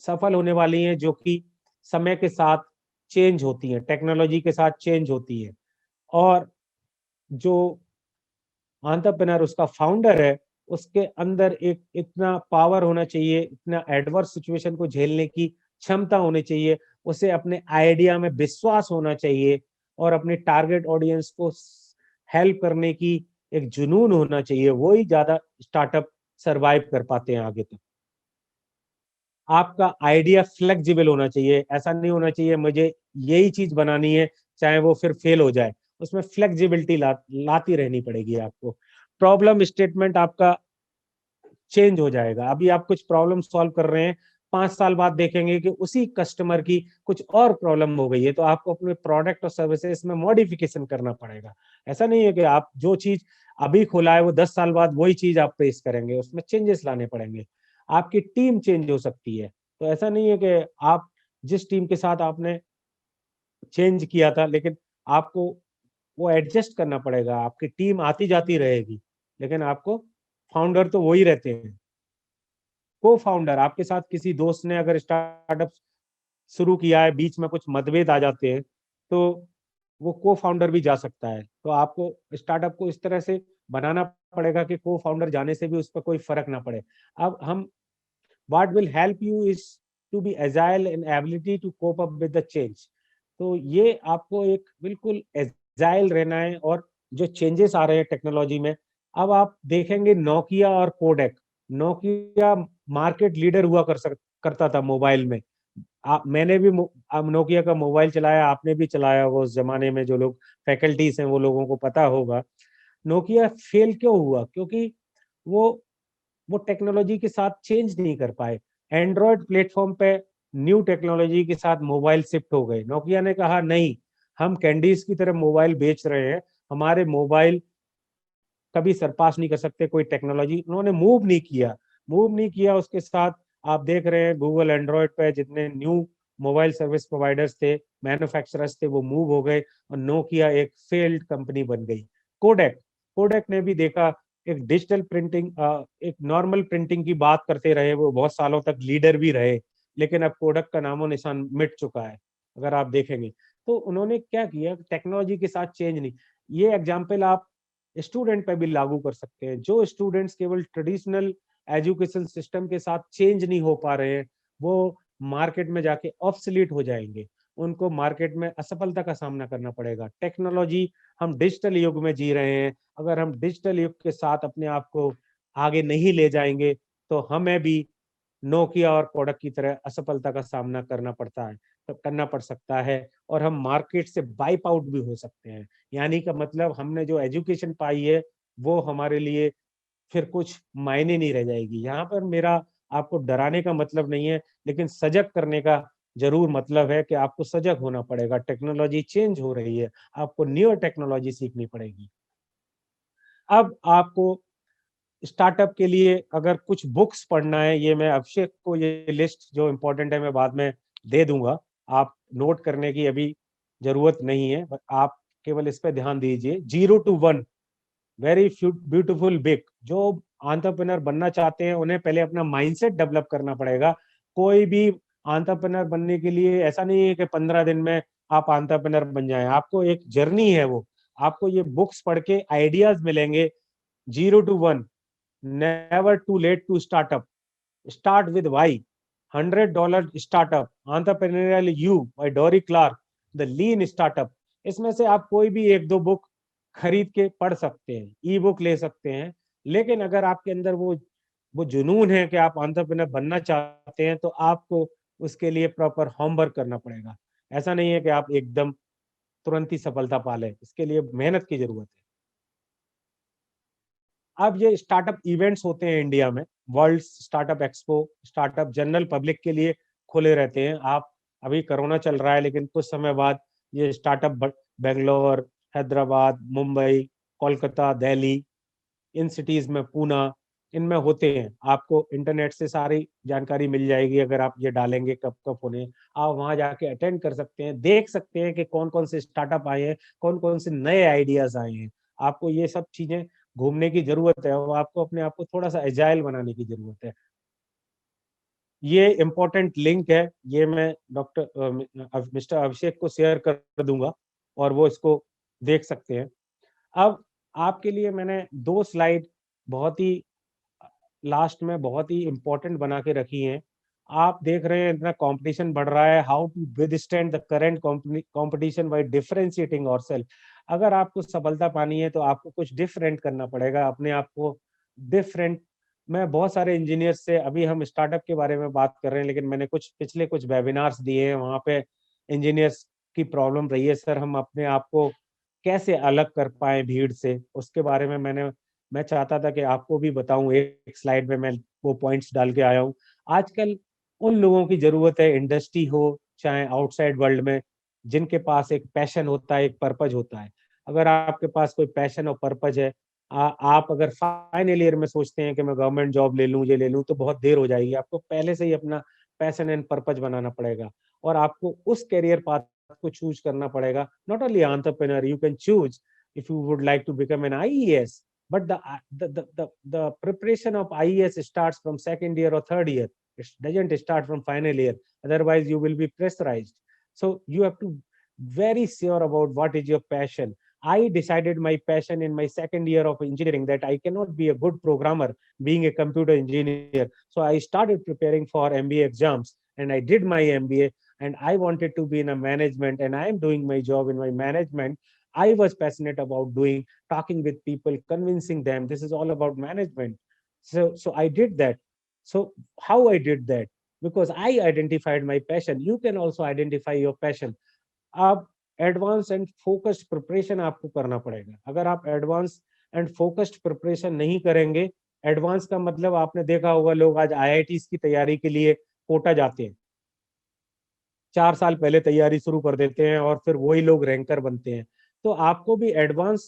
सफल होने वाली हैं जो कि समय के साथ चेंज होती हैं, टेक्नोलॉजी के साथ चेंज होती है, और जो एंटरप्रेन्योर उसका फाउंडर है उसके अंदर एक इतना पावर होना चाहिए, इतना एडवर्स सिचुएशन को झेलने की क्षमता होनी चाहिए, उसे अपने आइडिया में विश्वास होना चाहिए, और अपने टारगेट ऑडियंस को हेल्प करने की एक जुनून होना चाहिए। वही ज्यादा स्टार्टअप सरवाइव कर पाते हैं आगे तक। आपका आइडिया फ्लेक्सिबल होना चाहिए, ऐसा नहीं होना चाहिए मुझे यही चीज बनानी है चाहे वो फिर फेल हो जाए। उसमें फ्लेक्सिबिलिटी लाती रहनी पड़ेगी आपको। प्रॉब्लम स्टेटमेंट आपका चेंज हो जाएगा। अभी आप कुछ प्रॉब्लम सॉल्व कर रहे हैं, 5 साल बाद देखेंगे कि उसी कस्टमर की कुछ और प्रॉब्लम हो गई है, तो आपको अपने प्रोडक्ट और सर्विसेज में मॉडिफिकेशन करना पड़ेगा। ऐसा नहीं है कि आप जो चीज अभी खोला है वो 10 साल बाद वही चीज आप पेश करेंगे, उसमें चेंजेस लाने पड़ेंगे। आपकी टीम चेंज हो सकती है, तो ऐसा नहीं है कि आप जिस टीम के साथ आपने चेंज किया था, लेकिन आपको वो एडजस्ट करना पड़ेगा। आपकी टीम आती जाती रहेगी, लेकिन आपको फाउंडर तो वही रहते हैं। को फाउंडर, आपके साथ किसी दोस्त ने अगर स्टार्टअप शुरू किया है, बीच में कुछ मतभेद आ जाते हैं, तो वो को फाउंडर भी जा सकता है। तो आपको स्टार्टअप को इस तरह से बनाना पड़ेगा कि को फाउंडर जाने से भी उस पर कोई फर्क ना पड़े। अब हम what will help you is to be agile and ability to cope up with the change। तो ये आपको एक बिल्कुल एजाइल रहना है, और जो चेंजेस आ रहे हैं टेक्नोलॉजी में। अब आप देखेंगे नोकिया और कोडेक, नोकिया मार्केट लीडर हुआ करता था मोबाइल में। मैंने भी नोकिया का मोबाइल चलाया, आपने भी चलाया होगा उस जमाने में, जो लोग फैकल्टीज हैं वो लोगों को पता होगा। नोकिया फेल क्यों हुआ? क्योंकि वो वो टेक्नोलॉजी के साथ चेंज नहीं कर पाए। एंड्रॉयड प्लेटफॉर्म पे न्यू टेक्नोलॉजी के साथ मोबाइल शिफ्ट हो गए। नोकिया ने कहा नहीं, हम कैंडीज की तरह मोबाइल बेच रहे हैं, हमारे मोबाइल कभी सरपास नहीं कर सकते कोई टेक्नोलॉजी। उन्होंने मूव नहीं किया उसके साथ। आप देख रहे हैं गूगल एंड्रॉयड पे जितने न्यू मोबाइल सर्विस प्रोवाइडर्स थे, मैन्युफैक्चरर्स थे, वो मूव हो गए और नोकिया एक फेल्ड कंपनी बन गई। कोडेक कोडेक ने भी देखा, एक डिजिटल प्रिंटिंग, एक नॉर्मल प्रिंटिंग की बात करते रहे, वो बहुत सालों तक लीडर भी रहे, लेकिन अब कोडेक का नामो निशान मिट चुका है अगर आप देखेंगे। तो उन्होंने क्या किया, टेक्नोलॉजी के साथ चेंज नहीं। ये एग्जाम्पल आप स्टूडेंट पे भी लागू कर सकते हैं। जो स्टूडेंट्स केवल ट्रेडिशनल एजुकेशन सिस्टम के साथ चेंज नहीं हो पा रहे हैं, वो मार्केट में जाके ऑब्सोलीट हो जाएंगे, उनको मार्केट में असफलता का सामना करना पड़ेगा। टेक्नोलॉजी, हम डिजिटल युग में जी रहे हैं, अगर हम डिजिटल युग के साथ अपने आप को आगे नहीं ले जाएंगे तो हमें भी नोकिया और कोडक की तरह असफलता का सामना करना पड़ सकता है, और हम मार्केट से वाइप आउट भी हो सकते हैं। यानी का मतलब हमने जो एजुकेशन पाई है वो हमारे लिए फिर कुछ मायने नहीं रह जाएगी। यहाँ पर मेरा आपको डराने का मतलब नहीं है, लेकिन सजग करने का जरूर मतलब है कि आपको सजग होना पड़ेगा। टेक्नोलॉजी चेंज हो रही है, आपको न्यू टेक्नोलॉजी सीखनी पड़ेगी। अब आपको स्टार्टअप के लिए अगर कुछ बुक्स पढ़ना है, ये मैं अभिषेक को ये लिस्ट जो इम्पोर्टेंट है मैं बाद में दे दूंगा, आप नोट करने की अभी जरूरत नहीं है, आप केवल इस पे ध्यान दीजिए। 0 to 1 वेरी ब्यूटीफुल बिग। जो एंटरप्रेन्योर बनना चाहते हैं उन्हें पहले अपना माइंडसेट डेवलप करना पड़ेगा। कोई भी एंटरप्रेन्योर बनने के लिए ऐसा नहीं है कि 15 दिन में आप एंटरप्रेन्योर बन जाएं, आपको एक जर्नी है वो। आपको ये बुक्स पढ़ के आइडियाज मिलेंगे। 0 to 1, never too late to start up. Start with why. $100 startup, entrepreneurial you by Dory Clark, the lean startup. इसमें से आप कोई भी एक दो बुक खरीद के पढ़ सकते हैं, ई बुक ले सकते हैं। लेकिन अगर आपके अंदर वो जुनून है कि आप एंटरप्रेन्योर बनना चाहते हैं, तो आपको उसके लिए प्रॉपर होमवर्क करना पड़ेगा। ऐसा नहीं है कि आप एकदम तुरंत ही सफलता पा लें, इसके लिए मेहनत की जरूरत है। अब ये स्टार्टअप इवेंट्स होते हैं इंडिया में, world startup expo, startup general public के लिए खुले रहते हैं। आप, अभी कोरोना चल रहा है लेकिन कुछ समय बाद ये startup Bangalore, Hyderabad, Mumbai, Kolkata, Delhi, in cities में, पूना, इनमें होते हैं। आपको इंटरनेट से सारी जानकारी मिल जाएगी अगर आप ये डालेंगे कब कब होने। आप वहां जाके अटेंड कर सकते हैं, देख सकते हैं कि कौन कौन से स्टार्टअप आए हैं, कौन कौन से नए आइडियाज आए हैं। आपको ये सब चीजें घूमने की जरूरत है, और आपको अपने आप को थोड़ा सा एजाइल बनाने की जरूरत है। ये इम्पोर्टेंट लिंक है, ये मैं मिस्टर अभिषेक को शेयर कर दूंगा और वो इसको देख सकते हैं। अब आपके लिए मैंने 2 स्लाइड बहुत ही लास्ट में बहुत ही इंपॉर्टेंट बना के रखी हैं। आप देख रहे हैं इतना कंपटीशन बढ़ रहा है, how to withstand the current competition by differentiating yourself. अगर आपको सफलता पानी है तो आपको कुछ डिफरेंट करना पड़ेगा, अपने आप को डिफरेंट। मैं बहुत सारे इंजीनियर्स से, अभी हम स्टार्टअप के बारे में बात कर रहे हैं, लेकिन मैंने पिछले कुछ वेबिनार्स दिए हैं, वहाँ पे इंजीनियर्स की प्रॉब्लम रही है, सर हम अपने आप को कैसे अलग कर पाए भीड़ से, उसके बारे में मैं चाहता था कि आपको भी बताऊं। एक स्लाइड में मैं वो पॉइंट्स डाल के आया हूँ। आजकल उन लोगों की जरूरत है, इंडस्ट्री हो चाहे आउटसाइड वर्ल्ड में, जिनके पास एक पैशन होता है, एक पर्पज होता है। अगर आपके पास कोई पैशन और पर्पज है, आप अगर फाइनल ईयर में सोचते हैं कि मैं गवर्नमेंट जॉब ले लूं, ये ले लूं, तो बहुत देर हो जाएगी। आपको पहले से ही अपना पैशन एंड पर्पज बनाना पड़ेगा, और आपको उस करियर पाथ को चूज करना पड़ेगा। Not only entrepreneur, you can choose if you would like to become an IES, but the preparation of IES starts from second year or third year. It doesn't start from final year, otherwise you will be pressurized. So you have to very sure about what is your passion. I decided my passion in my second year of engineering, that I cannot be a good programmer being a computer engineer. So I started preparing for MBA exams and I did my MBA, and I wanted to be in a management, and I am doing my job in my management. I was passionate about talking with people, convincing them. This is all about management. So I did that. So how I did that? Because I identified my passion. You can also identify your passion. आप advance and focused preparation आपको करना पड़ेगा. अगर आप advance and focused preparation नहीं करेंगे, advance का मतलब आपने देखा होगा लोग आज आईआईटीज की तैयारी के लिए कोटा जाते हैं, 4 साल पहले तैयारी शुरू कर देते हैं और फिर वही लोग रैंकर बनते हैं. तो आपको भी एडवांस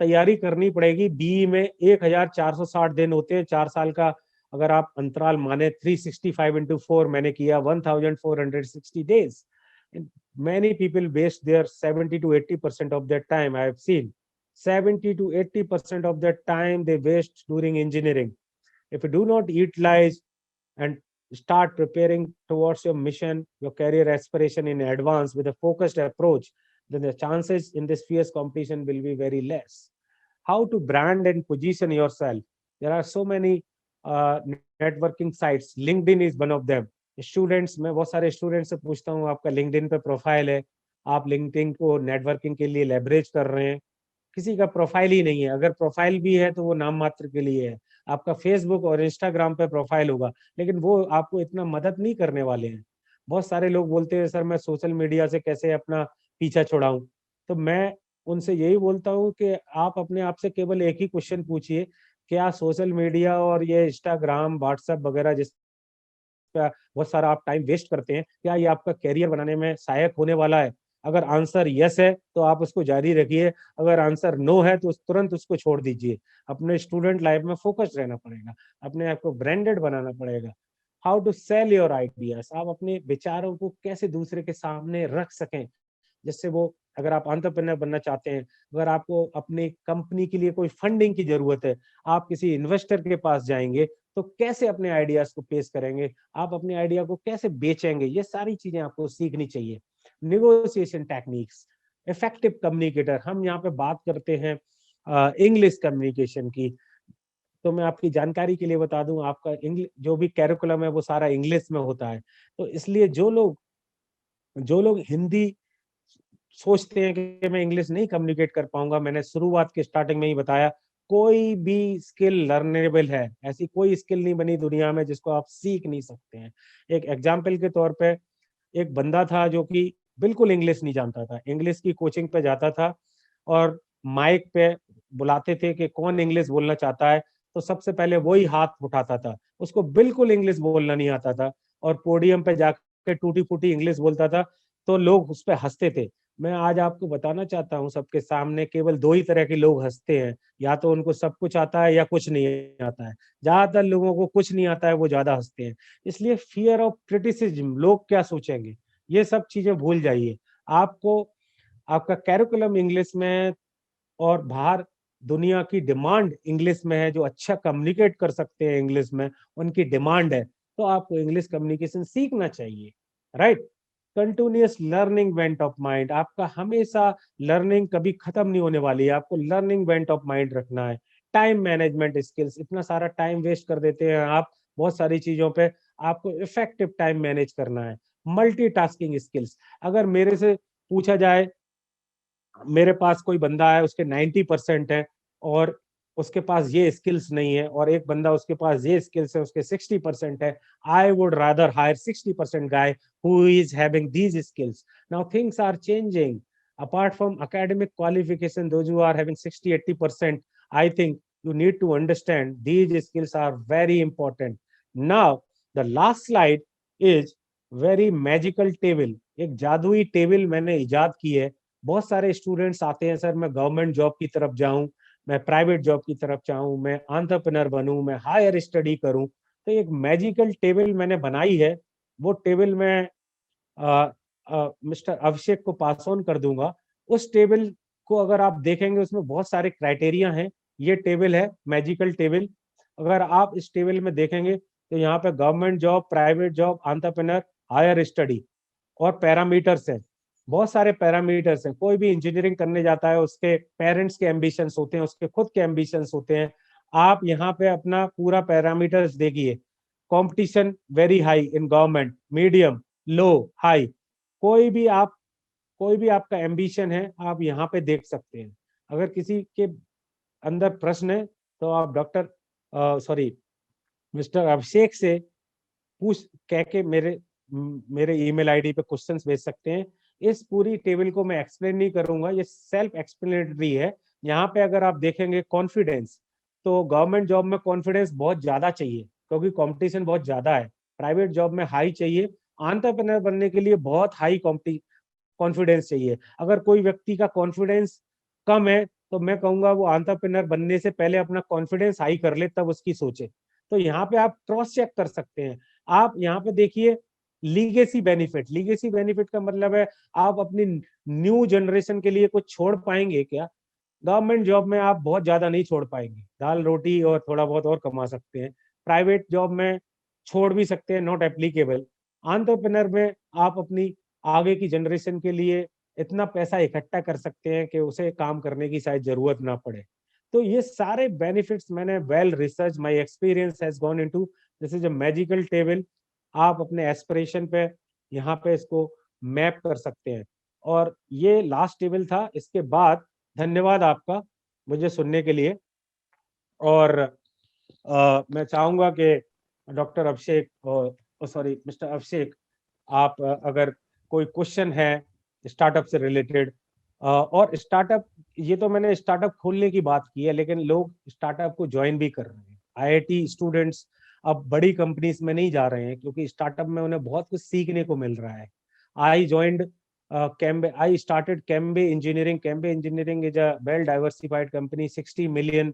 तैयारी करनी पड़ेगी. बीई में 1460 दिन होते हैं 4 साल का. अगर आप अंतराल माने 365 into 4 मैंने किया 1460 days. Many people waste their 70 to 80% of their time. I have seen 70 to 80% of their time they waste during engineering. If you do not utilize and start preparing towards your mission, your career aspiration in advance with a focused approach, then the chances in this fierce competition will be very less. How to brand and position yourself? There are so many networking sites. LinkedIn is one of them. Students, मैं बहुत सारे students से पूछता हूँ आपका LinkedIn पे profile है, आप लिंक्डइन को नेटवर्किंग के लिए लेवरेज कर रहे हैं? किसी का प्रोफाइल ही नहीं है. अगर प्रोफाइल भी है तो वो नाम मात्र के लिए है. आपका फेसबुक और इंस्टाग्राम पे प्रोफाइल होगा, लेकिन वो आपको इतना मदद नहीं करने वाले हैं. बहुत सारे लोग बोलते हैं सर मैं सोशल मीडिया से कैसे अपना पीछा छुड़ाऊं. तो मैं उनसे यही बोलता हूँ कि आप अपने आप से केवल एक ही क्वेश्चन पूछिए, क्या सोशल मीडिया और ये इंस्टाग्राम व्हाट्सएप वगैरह जिस बहुत सारा आप टाइम वेस्ट करते हैं, क्या ये आपका करियर बनाने में सहायक होने वाला है? अगर आंसर यस है तो आप उसको जारी रखिए, अगर आंसर नो है तो तुरंत उसको छोड़ दीजिए. अपने स्टूडेंट लाइफ में फोकस रहना पड़ेगा, अपने आप को ब्रांडेड बनाना पड़ेगा. How to sell your ideas? आप अपने विचारों को कैसे दूसरे के सामने रख सकें, जिससे वो, अगर आप एंटरप्रेन्योर बनना चाहते हैं, अगर आपको अपनी कंपनी के लिए कोई फंडिंग की जरूरत है, आप किसी इन्वेस्टर के पास जाएंगे तो कैसे अपने आइडियाज को पेश करेंगे, आप अपने आइडिया को कैसे बेचेंगे, ये सारी चीजें आपको सीखनी चाहिए. Negotiation techniques, effective communicator. हम यहाँ पे बात करते हैं इंग्लिश कम्युनिकेशन की, तो मैं आपकी जानकारी के लिए बता दूं, आपका इंग्लिश जो भी कैरिकुलम है वो सारा इंग्लिश में होता है. तो इसलिए जो लोग हिंदी सोचते हैं कि मैं इंग्लिश नहीं कम्युनिकेट कर पाऊंगा, मैंने शुरुआत के स्टार्टिंग में ही बताया, कोई भी स्किल लर्नेबल है. ऐसी कोई स्किल नहीं बनी दुनिया में जिसको आप सीख नहीं सकते हैं. एक एग्जाम्पल के तौर पे, एक बंदा था जो कि बिल्कुल इंग्लिश नहीं जानता था, इंग्लिश की कोचिंग पे जाता था और माइक पे बुलाते थे कि कौन इंग्लिश बोलना चाहता है, तो सबसे पहले वही हाथ उठाता था. उसको बिल्कुल इंग्लिश बोलना नहीं आता था और पोडियम पे जाकर टूटी फूटी इंग्लिश बोलता था, तो लोग उस पर हंसते थे. मैं आज आपको बताना चाहता हूँ सबके सामने, केवल 2 ही तरह के लोग हंसते हैं, या तो उनको सब कुछ आता है या कुछ नहीं आता है. ज्यादातर लोगों को कुछ नहीं आता है, वो ज्यादा हंसते हैं. इसलिए फियर ऑफ क्रिटिसिज्म, लोग क्या सोचेंगे, ये सब चीजें भूल जाइए. आपको आपका कैरिकुलम इंग्लिश में और बाहर दुनिया की डिमांड इंग्लिश में है, जो अच्छा कम्युनिकेट कर सकते हैं इंग्लिश में, उनकी डिमांड है. तो आपको इंग्लिश कम्युनिकेशन सीखना चाहिए, right. Continuous learning went of mind, आपका हमेशा लर्निंग कभी खत्म नहीं होने वाली है, आपको लर्निंग वेंट ऑफ माइंड रखना है. टाइम मैनेजमेंट स्किल्स, इतना सारा टाइम वेस्ट कर देते हैं आप बहुत सारी चीजों पे, आपको इफेक्टिव टाइम मैनेज करना है. मल्टीटास्किंग स्किल्स, अगर मेरे से पूछा जाए, मेरे पास कोई बंदा है उसके 90% है और उसके पास ये स्किल्स नहीं है, और एक बंदा उसके पास ये स्किल्स है उसके 60% है, I would rather hire 60% guy who is having these skills. Now things are changing. Apart from academic qualification, those who are having 60-80%, I think you need to understand these skills are very important. Now the last slide is very magical table. एक जादुई table मैंने इजाद की है. बहुत सारे students आते हैं, सर मैं गवर्नमेंट जॉब की तरफ जाऊं, मैं प्राइवेट जॉब की तरफ चाहूं, मैं एंटरप्रेन्योर बनूं, मैं हायर स्टडी करूं. तो एक मैजिकल टेबल मैंने बनाई है, वो टेबल मैं मिस्टर अभिषेक को पास ऑन कर दूंगा. उस टेबल को अगर आप देखेंगे उसमें बहुत सारे क्राइटेरिया हैं. ये टेबल है मैजिकल टेबल. अगर आप इस टेबल में देखेंगे तो यहाँ पे government job, private job, entrepreneur, higher study और पैरामीटर्स है. बहुत सारे पैरामीटर्स हैं. कोई भी इंजीनियरिंग करने जाता है, उसके पेरेंट्स के एम्बिशंस होते हैं, उसके खुद के एम्बिशंस होते हैं. आप यहाँ पे अपना पूरा पैरामीटर्स देखिए. Competition very high in government, medium, low, high. कोई भी आपका एम्बिशन है आप यहाँ पे देख सकते हैं. अगर किसी के अंदर प्रश्न है तो आप मिस्टर अभिषेक से कह के मेरे ईमेल आईडी पे क्वेश्चंस भेज सकते हैं। इस पूरी टेबल को मैं एक्सप्लेन नहीं करूंगा, ये सेल्फ एक्सप्लेनेटरी है। यहाँ पे अगर आप देखेंगे कॉन्फिडेंस, तो गवर्नमेंट जॉब में कॉन्फिडेंस बहुत ज्यादा चाहिए क्योंकि कंपटीशन बहुत ज्यादा है। प्राइवेट जॉब में हाई चाहिए। एंटरप्रेन्योर बनने के लिए बहुत हाई कॉन्फिडेंस चाहिए। अगर कोई व्यक्ति का कॉन्फिडेंस कम है तो मैं कहूंगा वो एंटरप्रेन्योर बनने से पहले अपना कॉन्फिडेंस हाई कर ले, तब उसकी सोचे। तो यहाँ पे आप क्रॉस चेक कर सकते हैं। आप यहाँ पे देखिए लीगेसी बेनिफिट। लीगेसी बेनिफिट का मतलब है आप अपनी न्यू जनरेशन के लिए कुछ छोड़ पाएंगे क्या? गवर्नमेंट जॉब में आप बहुत ज्यादा नहीं छोड़ पाएंगे, दाल रोटी और थोड़ा बहुत और कमा सकते हैं। प्राइवेट जॉब में छोड़ भी सकते हैं, नॉट एप्लीकेबल। एंटरप्रेन्योर में आप अपनी आगे की जनरेशन के लिए इतना पैसा इकट्ठा कर सकते हैं कि उसे काम करने की शायद जरूरत ना पड़े। तो ये सारे बेनिफिट्स मैंने well research, my experience has gone into, this is a magical table. आप अपने एस्पिरेशन पे यहाँ पे इसको मैप कर सकते हैं। और ये लास्ट टेबल था। इसके बाद धन्यवाद आपका मुझे सुनने के लिए। और मैं चाहूंगा कि डॉक्टर अभिषेक, सॉरी मिस्टर अभिषेक, आप अगर कोई क्वेश्चन है स्टार्टअप से रिलेटेड, और स्टार्टअप, ये तो मैंने स्टार्टअप खोलने की बात की है, लेकिन लोग स्टार्टअप को ज्वाइन भी कर रहे हैं। आईआईटी स्टूडेंट्स अब बड़ी कंपनीज में नहीं जा रहे हैं क्योंकि स्टार्टअप में उन्हें बहुत कुछ सीखने को मिल रहा है। आई joined I started Cambay Engineering. Cambay Engineering is a well-diversified company, 60 million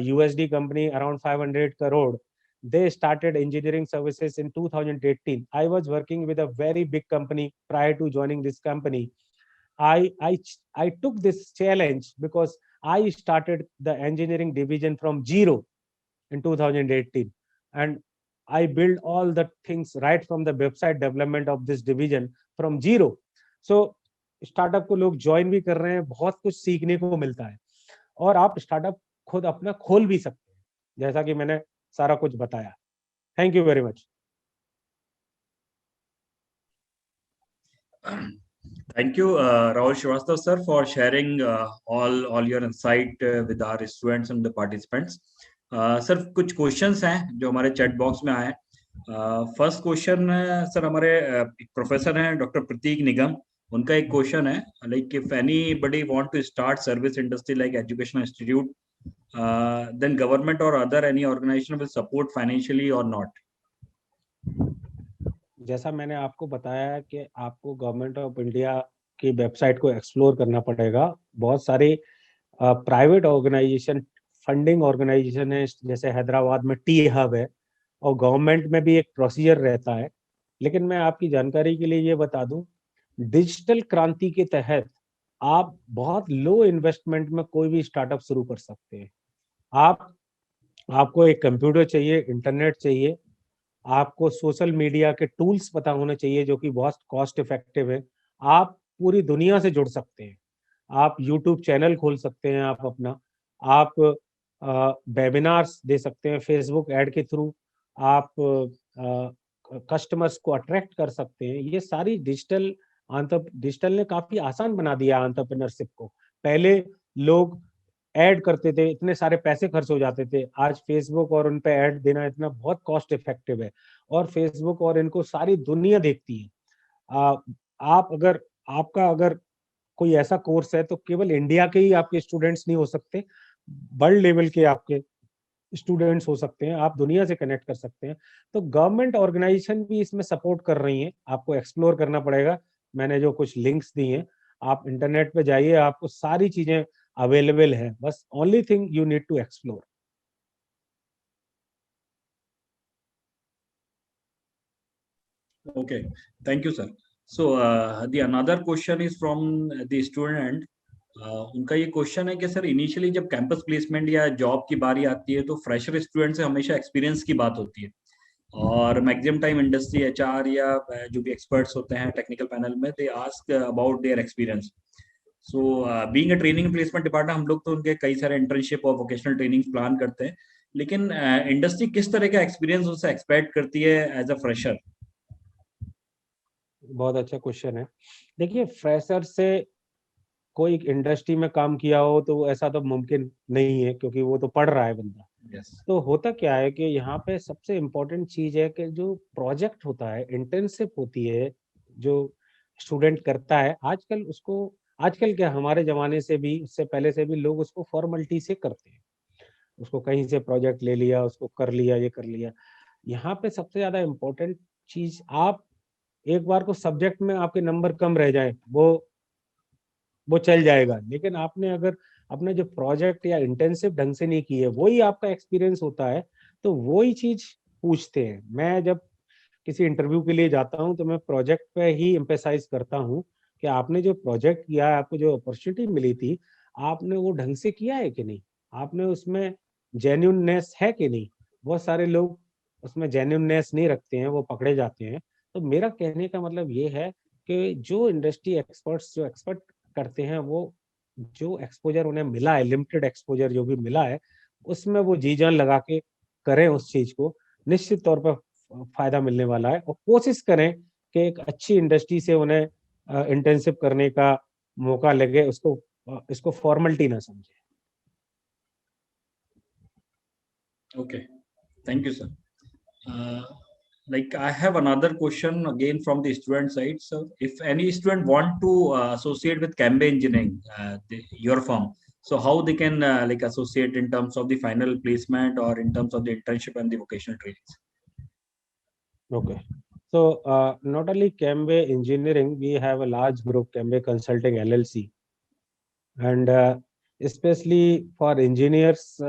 USD company, around 500 crore. They started engineering services in 2018. I was working with a very big company prior to joining this company. I took this challenge because I started the engineering division from zero in 2018, and I built all the things right from the website development of this division from zero. So startup को लोग join भी कर रहे हैं, बहुत कुछ सीखने को मिलता है। और आप स्टार्टअप खुद अपना खोल भी सकते हैं, जैसा कि मैंने सारा कुछ बताया। Thank you very much. Thank you, Rahul Srivastava sir, for sharing all your insight with our students and the participants. Sir कुछ क्वेश्चंस हैं जो हमारे चैट बॉक्स में आए हैं। फर्स्ट क्वेश्चन सर हमारे प्रोफेसर हैं डॉक्टर प्रतीक निगम, उनका एक क्वेश्चन है, like if anybody want to start service industry like educational institute, then government और other any organization will support financially और नॉट? जैसा मैंने आपको बताया कि आपको गवर्नमेंट ऑफ इंडिया की वेबसाइट को एक्सप्लोर करना पड़ेगा। बहुत सारे प्राइवेट ऑर्गेनाइजेशन, फंडिंग ऑर्गेनाइजेशन है, जैसे हैदराबाद में टी हब है, और गवर्नमेंट में भी एक प्रोसीजर रहता है। लेकिन मैं आपकी जानकारी के लिए ये बता दूं, डिजिटल क्रांति के तहत आप बहुत लो इन्वेस्टमेंट में कोई भी स्टार्टअप शुरू कर सकते हैं। आपको एक कंप्यूटर चाहिए, इंटरनेट चाहिए, आपको सोशल मीडिया के टूल्स पता होने चाहिए जो कि बहुत कॉस्ट इफेक्टिव है। आप पूरी दुनिया से जुड़ सकते हैं। आप यूट्यूब चैनल खोल सकते हैं, आप अपना, आप वेबिनार्स दे सकते हैं फेसबुक ऐड के थ्रू, आप कस्टमर्स को अट्रैक्ट कर सकते हैं। ये सारी डिजिटल ने काफी आसान बना दिया एंटरप्रेन्योरशिप को। पहले लोग ऐड करते थे, इतने सारे पैसे खर्च हो जाते थे। आज फेसबुक और उन पे ऐड देना इतना बहुत कॉस्ट इफेक्टिव है, और फेसबुक और इनको सारी दुनिया देखती है। आप अगर अगर कोई ऐसा कोर्स है तो केवल इंडिया के ही आपके स्टूडेंट्स नहीं हो सकते, वर्ल्ड लेवल के आपके स्टूडेंट्स हो सकते हैं, आप दुनिया से कनेक्ट कर सकते हैं। तो गवर्नमेंट ऑर्गेनाइजेशन भी इसमें सपोर्ट कर रही हैं। आपको एक्सप्लोर करना पड़ेगा। मैंने जो कुछ लिंक्स दी हैं, आप इंटरनेट पे जाइए, आपको सारी चीजें अवेलेबल है, बस only thing you need to explore. Okay, thank you, sir. So the another question is from the student. उनका ये क्वेश्चन है कि सर इनिशियली जब कैंपस प्लेसमेंट या जॉब की बारी आती है तो फ्रेशर स्टूडेंट से हमेशा एक्सपीरियंस की बात होती है, और मैक्सिमम टाइम इंडस्ट्री एचआर या जो भी एक्सपर्ट्स होते हैं टेक्निकल पैनल में, they ask about their experience. So being a training placement department, हम लोग तो उनके कई सारे इंटर्नशिप और वोकेशनल ट्रेनिंग प्लान करते हैं, लेकिन इंडस्ट्री किस तरह का एक्सपीरियंस उनसे एक्सपेक्ट करती है एज अ फ्रेशर? बहुत अच्छा क्वेश्चन है। देखिए, फ्रेशर से कोई इंडस्ट्री में काम किया हो तो ऐसा तो मुमकिन नहीं है, क्योंकि वो तो पढ़ रहा है बंदा। Yes. तो होता क्या है कि यहाँ पे सबसे इम्पोर्टेंट चीज है कि जो प्रोजेक्ट होता है, इंटर्नशिप होती है, जो स्टूडेंट करता है आजकल, उसको आजकल क्या, हमारे जमाने से भी, उससे पहले से भी लोग उसको फॉर्मेलिटी से करते हैं। उसको कहीं से प्रोजेक्ट ले लिया, उसको कर लिया, ये कर लिया। यहाँ पे सबसे ज्यादा इम्पोर्टेंट चीज, आप एक बार को सब्जेक्ट में आपके नंबर कम रह जाए वो चल जाएगा, लेकिन आपने अगर अपने जो प्रोजेक्ट या इंटर्नशिप ढंग से नहीं की है, वही आपका एक्सपीरियंस होता है, तो वही चीज पूछते हैं। मैं जब किसी इंटरव्यू के लिए जाता हूं तो मैं प्रोजेक्ट पे ही एम्फेसाइज करता हूं कि आपने जो प्रोजेक्ट किया है, आपको जो अपॉर्चुनिटी मिली थी, आपने वो ढंग से किया है कि नहीं, आपने उसमें जेन्युइननेस है कि नहीं। बहुत सारे लोग उसमें जेन्युइननेस नहीं रखते हैं, वो पकड़े जाते हैं। तो मेरा कहने का मतलब ये है कि जो इंडस्ट्री एक्सपर्ट्स जो एक्सपर्ट करते हैं, वो जो एक्सपोजर उन्हें मिला है, लिमिटेड एक्सपोजर जो भी मिला है, उसमें वो जी जान लगा के करें उस चीज को, निश्चित तौर पर फायदा मिलने वाला है। और कोशिश करें कि एक अच्छी इंडस्ट्री से उन्हें इंटर्नशिप करने का मौका लगे, उसको इसको फॉर्मेलिटी ना समझे। Okay, thank you, sir. Like I have another question again from the student side. So, if any student want to associate with Cambay Engineering, your firm, so how they can like associate in terms of the final placement or in terms of the internship and the vocational trainings? Okay. So not only Cambay Engineering, we have a large group, Cambay Consulting LLC, and especially for engineers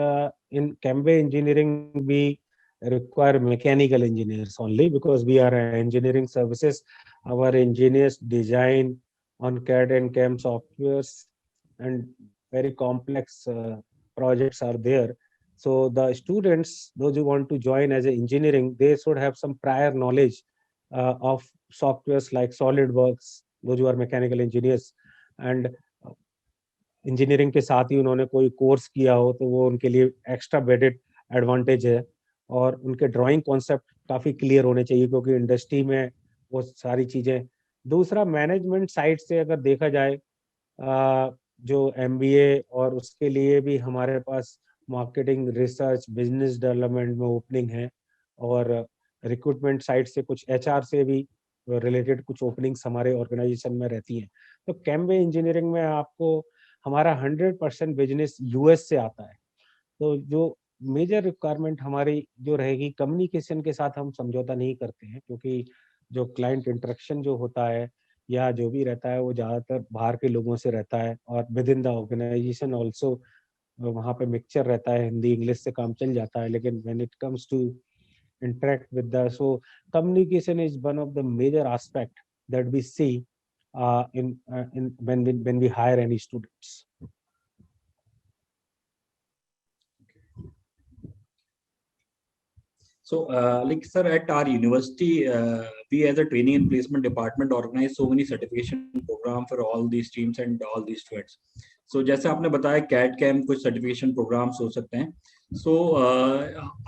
in Cambay Engineering, we require mechanical engineers only, because we are engineering services. Our engineers design on CAD and CAM softwares, and very complex projects are there. So the students, those who want to join as an engineering, they should have some prior knowledge of softwares like SolidWorks, those who are mechanical engineers, and engineering के साथ ही उन्होंने कोई course किया हो, तो वो उनके लिए एक्स्ट्रा बेडेड एडवांटेज है। और उनके ड्राइंग कॉन्सेप्ट काफ़ी क्लियर होने चाहिए, क्योंकि इंडस्ट्री में वो सारी चीज़ें। दूसरा, मैनेजमेंट साइड से अगर देखा जाए, जो MBA, और उसके लिए भी हमारे पास मार्केटिंग, रिसर्च, बिजनेस डेवलपमेंट में ओपनिंग है, और रिक्रूटमेंट साइड से कुछ HR से भी रिलेटेड कुछ ओपनिंग्स हमारे ऑर्गेनाइजेशन में रहती हैं। तो कैम्बे इंजीनियरिंग में आपको हमारा 100% बिजनेस US से आता है। तो जो मेजर रिक्वायरमेंट हमारी जो रहेगी, कम्युनिकेशन के साथ हम समझौता नहीं करते हैं, क्योंकि जो क्लाइंट इंटरेक्शन जो होता है या जो भी रहता है, वो ज़्यादातर बाहर के लोगों से रहता है, और within the organization also वहाँ पे मिक्सचर रहता है, हिंदी इंग्लिश से काम चल जाता है। लेकिन when it comes to interact with the, so communication is one of the major aspect that we see in when we hire any students. So, like sir, at our university, we as a training and placement department organize so many certification program for all these streams and all these students. So, जैसे आपने बताया CAD CAM कुछ certification programs हो सकते हैं. So,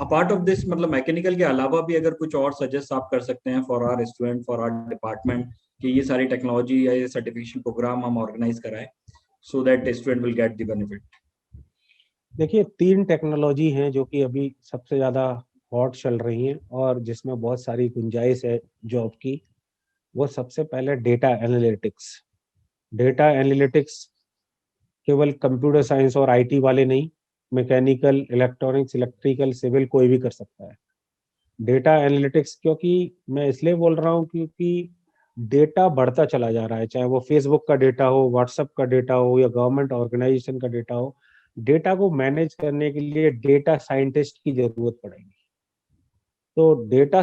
apart of this, मतलब mechanical के अलावा भी अगर कुछ और सजेस्ट आप कर सकते हैं for our student, for our department, कि ये सारी टेक्नोलॉजी या ये सर्टिफिकेशन प्रोग्राम हम ऑर्गेनाइज कराएं, so that student will get the benefit. देखिए, 3 टेक्नोलॉजी हैं जो कि अभी सबसे ज़्यादा हॉट चल रही हैं, और जिसमें बहुत सारी गुंजाइश है जॉब की। वो सबसे पहले डेटा एनालिटिक्स। डेटा एनालिटिक्स केवल कंप्यूटर साइंस और IT वाले नहीं, मैकेनिकल, इलेक्ट्रॉनिक्स, इलेक्ट्रिकल, सिविल, कोई भी कर सकता है डेटा एनालिटिक्स। क्योंकि मैं इसलिए बोल रहा हूँ क्योंकि डेटा बढ़ता चला जा रहा है, चाहे वो फेसबुक का डेटा हो, व्हाट्सएप का डेटा हो, या गवर्नमेंट ऑर्गेनाइजेशन का डेटा हो। डेटा को मैनेज करने के लिए डेटा साइंटिस्ट की जरूरत पड़ेगी। तो डेटा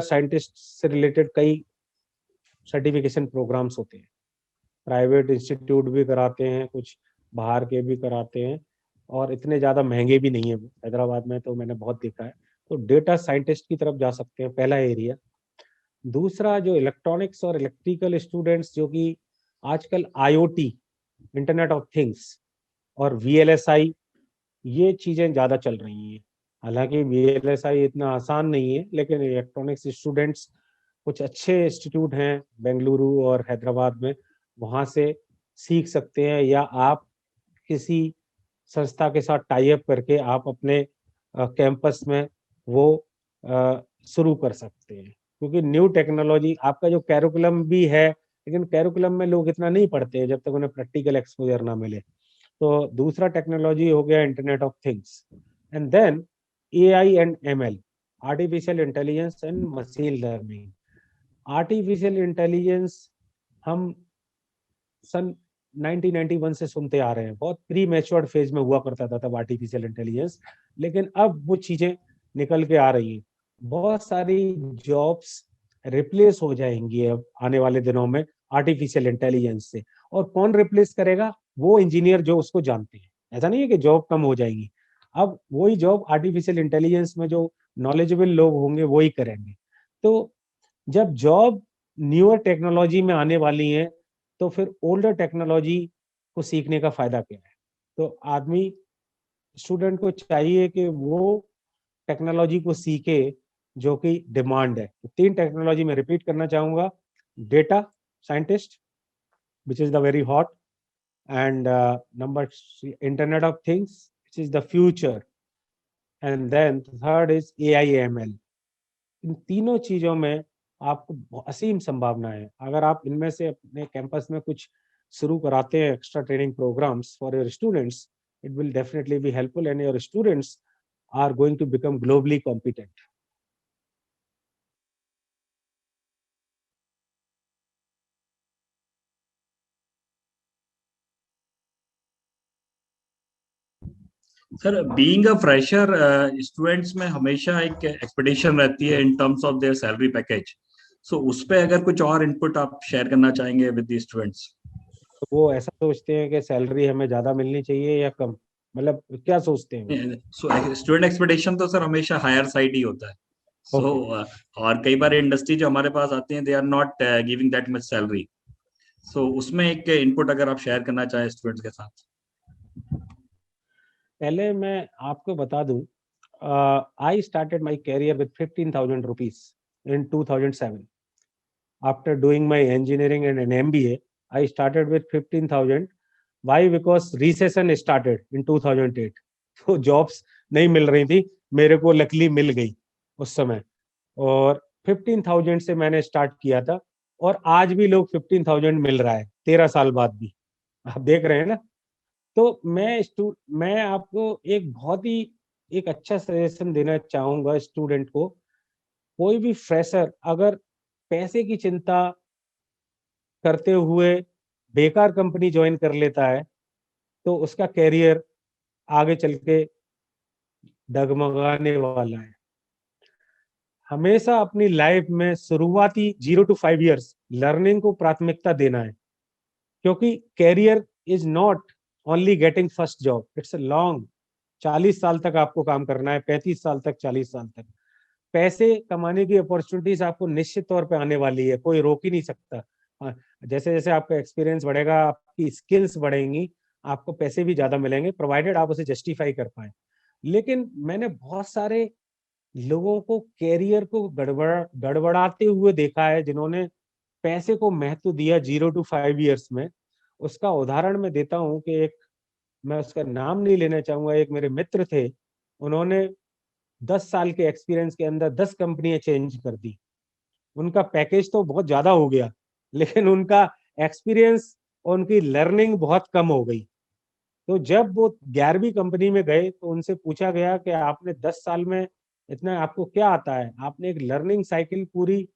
साइंटिस्ट से रिलेटेड कई सर्टिफिकेशन प्रोग्राम्स होते हैं, प्राइवेट इंस्टीट्यूट भी कराते हैं, कुछ बाहर के भी कराते हैं, और इतने ज़्यादा महंगे भी नहीं है। हैदराबाद में तो मैंने बहुत देखा है। तो डेटा साइंटिस्ट की तरफ जा सकते हैं, पहला एरिया। दूसरा, जो इलेक्ट्रॉनिक्स और इलेक्ट्रिकल स्टूडेंट्स, जो कि आजकल IoT, इंटरनेट ऑफ थिंग्स, और VLSI, ये चीज़ें ज़्यादा चल रही हैं। हालांकि VLSI इतना आसान नहीं है, लेकिन इलेक्ट्रॉनिक्स स्टूडेंट्स, कुछ अच्छे इंस्टीट्यूट हैं बेंगलुरु और हैदराबाद में, वहां से सीख सकते हैं, या आप किसी संस्था के साथ टाई अप करके आप अपने कैंपस में वो शुरू कर सकते हैं। क्योंकि न्यू टेक्नोलॉजी, आपका जो कैरिकुलम भी है, लेकिन कैरिकुलम में लोग इतना नहीं पढ़ते हैं जब तक उन्हें प्रैक्टिकल एक्सपोजर ना मिले। तो दूसरा टेक्नोलॉजी हो गया internet of things, and then AI and ML, artificial intelligence and machine learning. Artificial intelligence हम सन 1991 से सुनते आ रहे हैं, बहुत प्री मैच्योर्ड फेज में हुआ करता था तब आर्टिफिशियल इंटेलिजेंस, लेकिन अब वो चीजें निकल के आ रही हैं। बहुत सारी जॉब्स रिप्लेस हो जाएंगी अब आने वाले दिनों में आर्टिफिशियल इंटेलिजेंस से। और कौन रिप्लेस करेगा? वो इंजीनियर जो उसको जानते हैं। ऐसा नहीं है कि जॉब कम हो जाएंगी, अब वही जॉब आर्टिफिशियल इंटेलिजेंस में जो नॉलेजेबल लोग होंगे वही करेंगे। तो जब जॉब न्यूअर टेक्नोलॉजी में आने वाली है, तो फिर ओल्डर टेक्नोलॉजी को सीखने का फायदा क्या है? तो आदमी, स्टूडेंट को चाहिए कि वो टेक्नोलॉजी को सीखे जो कि डिमांड है। तो 3 टेक्नोलॉजी में रिपीट करना चाहूंगा: data scientist, which is the very hot, and number internet of things, which is the future, and then third is AIML। इन तीनों चीजों में आपको असीम संभावना है। अगर आप इनमें से अपने कैंपस में कुछ शुरू कराते हैं, extra training programmes for your students, it will definitely be helpful and your students are going to become globally competent. Sir, being a fresher, students में हमेशा एक एक्सपेक्टेशन रहती है in terms of their salary package. So उस पे अगर कुछ और इनपुट आप शेयर करना चाहेंगे विद द स्टूडेंट्स? तो वो ऐसा सोचते हैं कि सैलरी हमें ज्यादा मिलनी चाहिए या कम, मतलब क्या सोचते हैं वो? सो स्टूडेंट एक्सपेक्टेशन तो सर हमेशा हायर साइड ही होता है। सो Okay. और कई बार इंडस्ट्री जो हमारे पास आती है, they are not giving that much salary. So उसमें एक इनपुट अगर आप शेयर करना चाहें स्टूडेंट्स के साथ। पहले मैं आपको बता दूं, I started my career with 15,000 rupees in 2007. After doing my engineering and an MBA, I started with 15,000. Why? Because recession started in 2008. तो जॉब्स नहीं मिल रही थी, मेरे को लकीली मिल गई उस समय, और 15,000 से मैंने स्टार्ट किया था, और आज भी लोग 15,000 मिल रहा है 13 साल बाद भी। आप देख रहे हैं ना। तो मैं आपको एक बहुत ही एक अच्छा सजेशन देना चाहूंगा स्टूडेंट को। कोई भी फ्रेशर अगर पैसे की चिंता करते हुए बेकार कंपनी ज्वाइन कर लेता है, तो उसका कैरियर आगे चल के डगमगाने वाला है। हमेशा अपनी लाइफ में शुरुआती 0 to 5 years लर्निंग को प्राथमिकता देना है, क्योंकि career is not only getting first job, it's a long. 40 साल तक आपको काम करना है, 35 साल तक, 40 साल तक। पैसे कमाने की अपॉर्चुनिटीज आपको निश्चित तौर पे आने वाली है, कोई रोक ही नहीं सकता। हाँ, जैसे जैसे आपका एक्सपीरियंस बढ़ेगा, आपकी स्किल्स बढ़ेंगी, आपको पैसे भी ज्यादा मिलेंगे, प्रोवाइडेड आप उसे जस्टिफाई कर पाए। लेकिन मैंने बहुत सारे लोगों को कैरियर को गड़बड़ाते हुए देखा है, जिन्होंने पैसे को महत्व दिया 0 to 5 years में। उसका उदाहरण मैं देता हूँ कि एक, मैं उसका नाम नहीं लेना चाहूंगा, एक मेरे मित्र थे, उन्होंने 10 साल के एक्सपीरियंस के अंदर 10 कंपनियां चेंज कर दी। उनका पैकेज तो बहुत ज्यादा हो गया, लेकिन उनका एक्सपीरियंस और उनकी लर्निंग बहुत कम हो गई। तो जब वो 11वीं कंपनी में गए, तो उनसे पूछा गया कि आपने 10 साल में इतना आपको क्या आता है? आपने एक लर्निंग साइकिल पूरी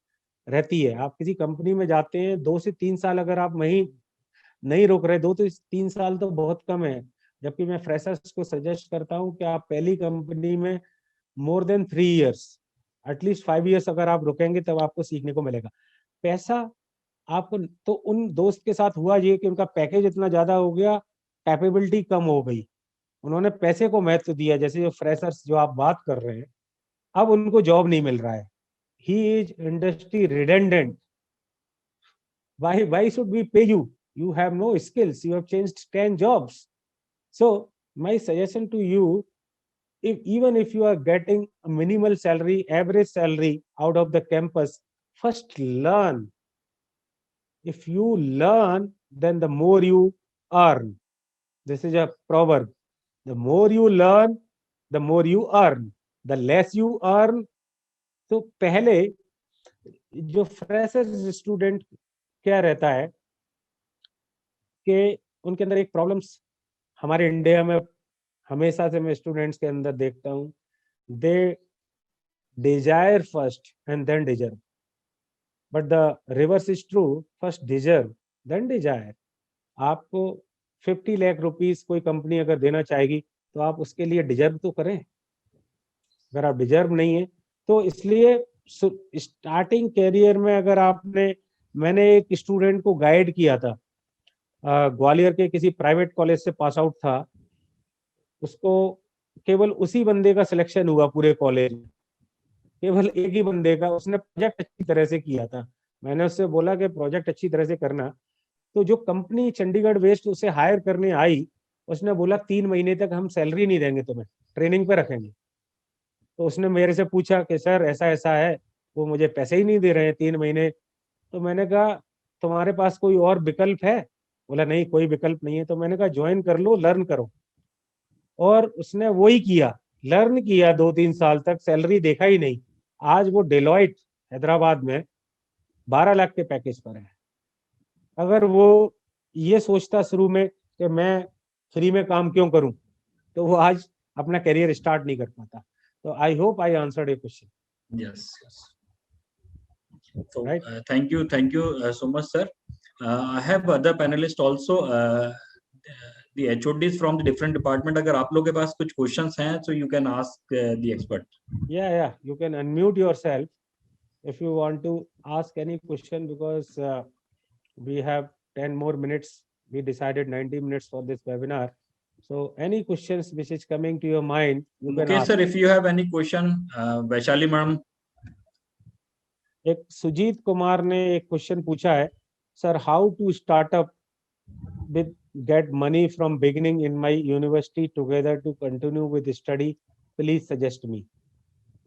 रहती है, आप किसी कंपनी में जाते हैं 2 से 3 साल, अगर आप वहीं नहीं रोक रहे, 2 से 3 साल तो बहुत कम है। जबकि मैं फ्रेशर्स को सजेस्ट करता हूं कि आप पहली कंपनी में more than 3 years, at least 5 years अगर आप रुकेंगे, तब आपको सीखने को मिलेगा। पैसा आपको, तो उन दोस्त के साथ हुआ ये कि उनका पैकेज इतना ज्यादा हो गया, कैपेबिलिटी कम हो गई, उन्होंने पैसे को महत्व दिया। जैसे जो फ्रेशर्स जो आप बात कर रहे हैं, अब उनको जॉब नहीं मिल रहा है, he is industry redundant. Why should we pay you? You have no skills. You have changed 10 jobs. So my suggestion to you, even if you are getting a minimal salary, average salary out of the campus, first learn. If you learn, then the more you earn. This is a proverb. The more you learn, the more you earn. The less you earn. तो पहले जो fresher student क्या रहता है कि उनके अंदर एक प्रॉब्लम्स हमारे इंडिया में हमेशा से मैं स्टूडेंट्स के अंदर देखता हूँ, they desire first and then deserve, but the reverse is true, first deserve then desire. आपको 50 लाख रुपीस कोई कंपनी अगर देना चाहेगी तो आप उसके लिए डिजर्व तो करें। अगर आप डिजर्व नहीं है तो इसलिए स्टार्टिंग कैरियर में अगर मैंने एक स्टूडेंट को गाइड किया था, ग्वालियर के किसी प्राइवेट कॉलेज से पास आउट था, उसको केवल उसी बंदे का सिलेक्शन हुआ पूरे कॉलेज में, केवल एक ही बंदे का। उसने प्रोजेक्ट अच्छी तरह से किया था। मैंने उससे बोला कि प्रोजेक्ट अच्छी तरह से करना। तो जो कंपनी चंडीगढ़ वेस्ट उसे हायर करने आई, उसने बोला 3 महीने तक हम सैलरी नहीं देंगे, तुम्हें ट्रेनिंग पे रखेंगे। तो उसने मेरे से पूछा कि सर ऐसा ऐसा है, वो मुझे पैसे ही नहीं दे रहे हैं 3 महीने। तो मैंने कहा तुम्हारे पास कोई और विकल्प है? बोला नहीं कोई विकल्प नहीं है। तो मैंने कहा ज्वाइन कर लो, लर्न करो। और उसने वही किया, लर्न किया 2-3 साल तक, सैलरी देखा ही नहीं। आज वो डेलॉइट हैदराबाद में 12 लाख के पैकेज पर है। अगर वो ये सोचता शुरू में कि मैं फ्री में काम क्यों करूं, तो वो आज अपना करियर स्टार्ट नहीं कर पाता। तो I hope I answered your question. Yes, yes. So, Right. thank you so much, sir. I have other panelists also. The HODs from the different department. अगर आप लोग के पास कुछ questions हैं, so you can ask the expert. Yeah, you can unmute yourself if you want to ask any question, because we have 10 more minutes. We decided 90 minutes for this webinar. So any questions which is coming to your mind, you can Okay, ask. sir, if you have any question, Vaishali ma'am. एक सुजीत कुमार ने एक question पूछा है, sir how to start up with get money from beginning in my university together to continue with study, please suggest me.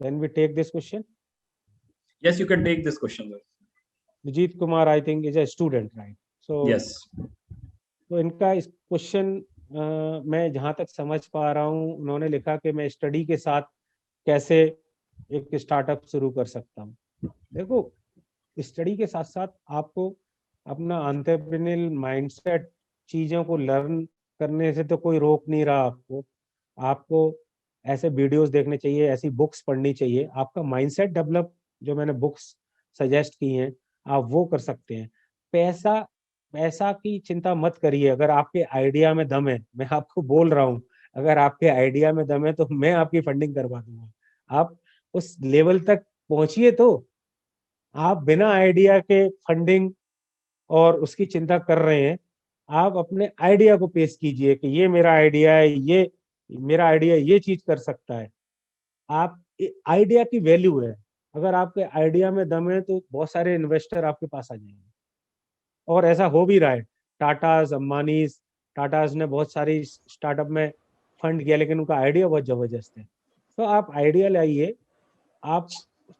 Can we take this question? Yes, you can take this question, sir. Sujeet Kumar I think is a student, right? So Yes. तो इनका इस question मैं जहां तक समझ पा रहा हूँ, उन्होंने लिखा कि मैं स्टडी के साथ कैसे एक स्टार्टअप शुरू कर सकता हूँ। देखो, स्टडी के साथ साथ आपको अपना एंटरप्रेन्योरियल माइंडसेट, चीजों को लर्न करने से तो कोई रोक नहीं रहा आपको। आपको ऐसे वीडियोस देखने चाहिए, ऐसी बुक्स पढ़नी चाहिए, आपका माइंडसेट डेवलप, जो मैंने बुक्स सजेस्ट की हैं आप वो कर सकते हैं। पैसा की चिंता मत करिए, अगर आपके आइडिया में दम है, मैं आपको बोल रहा हूँ, अगर आपके आइडिया में दम है तो मैं आपकी फंडिंग करवा दूंगा। आप उस लेवल तक पहुंचिए। तो आप बिना आइडिया के फंडिंग और उसकी चिंता कर रहे हैं, आप अपने आइडिया को पेश कीजिए कि ये मेरा आइडिया है, ये मेरा आइडिया ये चीज कर सकता है। आप आइडिया की वैल्यू है, अगर आपके आइडिया में दम है तो बहुत सारे इन्वेस्टर आपके पास आ जाएंगे। और ऐसा हो भी रहा है। टाटास, अंबानीज, टाटास ने बहुत सारी स्टार्टअप में फंड किया, लेकिन उनका आइडिया बहुत जबरदस्त है। तो आप आइडिया लाइए, आप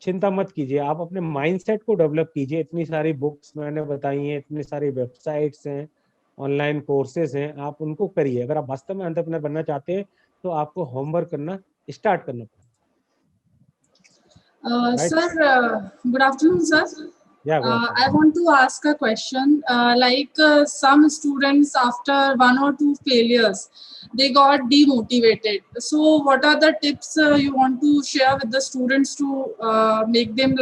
चिंता मत कीजिए, आप अपने माइंडसेट को डेवलप कीजिए। इतनी सारी बुक्स मैंने बताई हैं, इतनी सारी वेबसाइट्स हैं, ऑनलाइन कोर्सेज हैं, आप उनको करिए। अगर आप वास्तव में एंटरप्रेन्योर बनना चाहते हैं तो आपको होमवर्क करना स्टार्ट करना पड़ेगा। Sir, good afternoon, sir. Yeah, good afternoon. I want to ask a question. Some students, after 1 or 2 failures, they got demotivated. So, what are the tips you want to share with the students to make them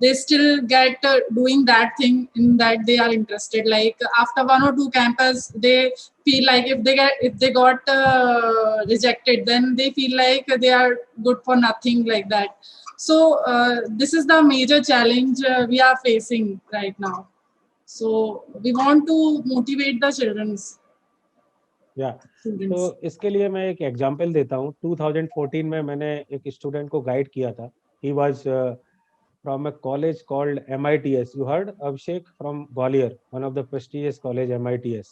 they still get doing that thing in that they are interested? Like after 1 or 2 campus, they feel like if they got rejected, then they feel like they are good for nothing, like that. So this is the major challenge we are facing right now. So we want to motivate the students. तो इसके लिए मैं एक example देता हूँ। 2014 में मैंने एक स्टूडेंट को गाइड किया था। He was from a college called MITS. You heard Abhishek from Gwalior, one of the prestigious college, MITS.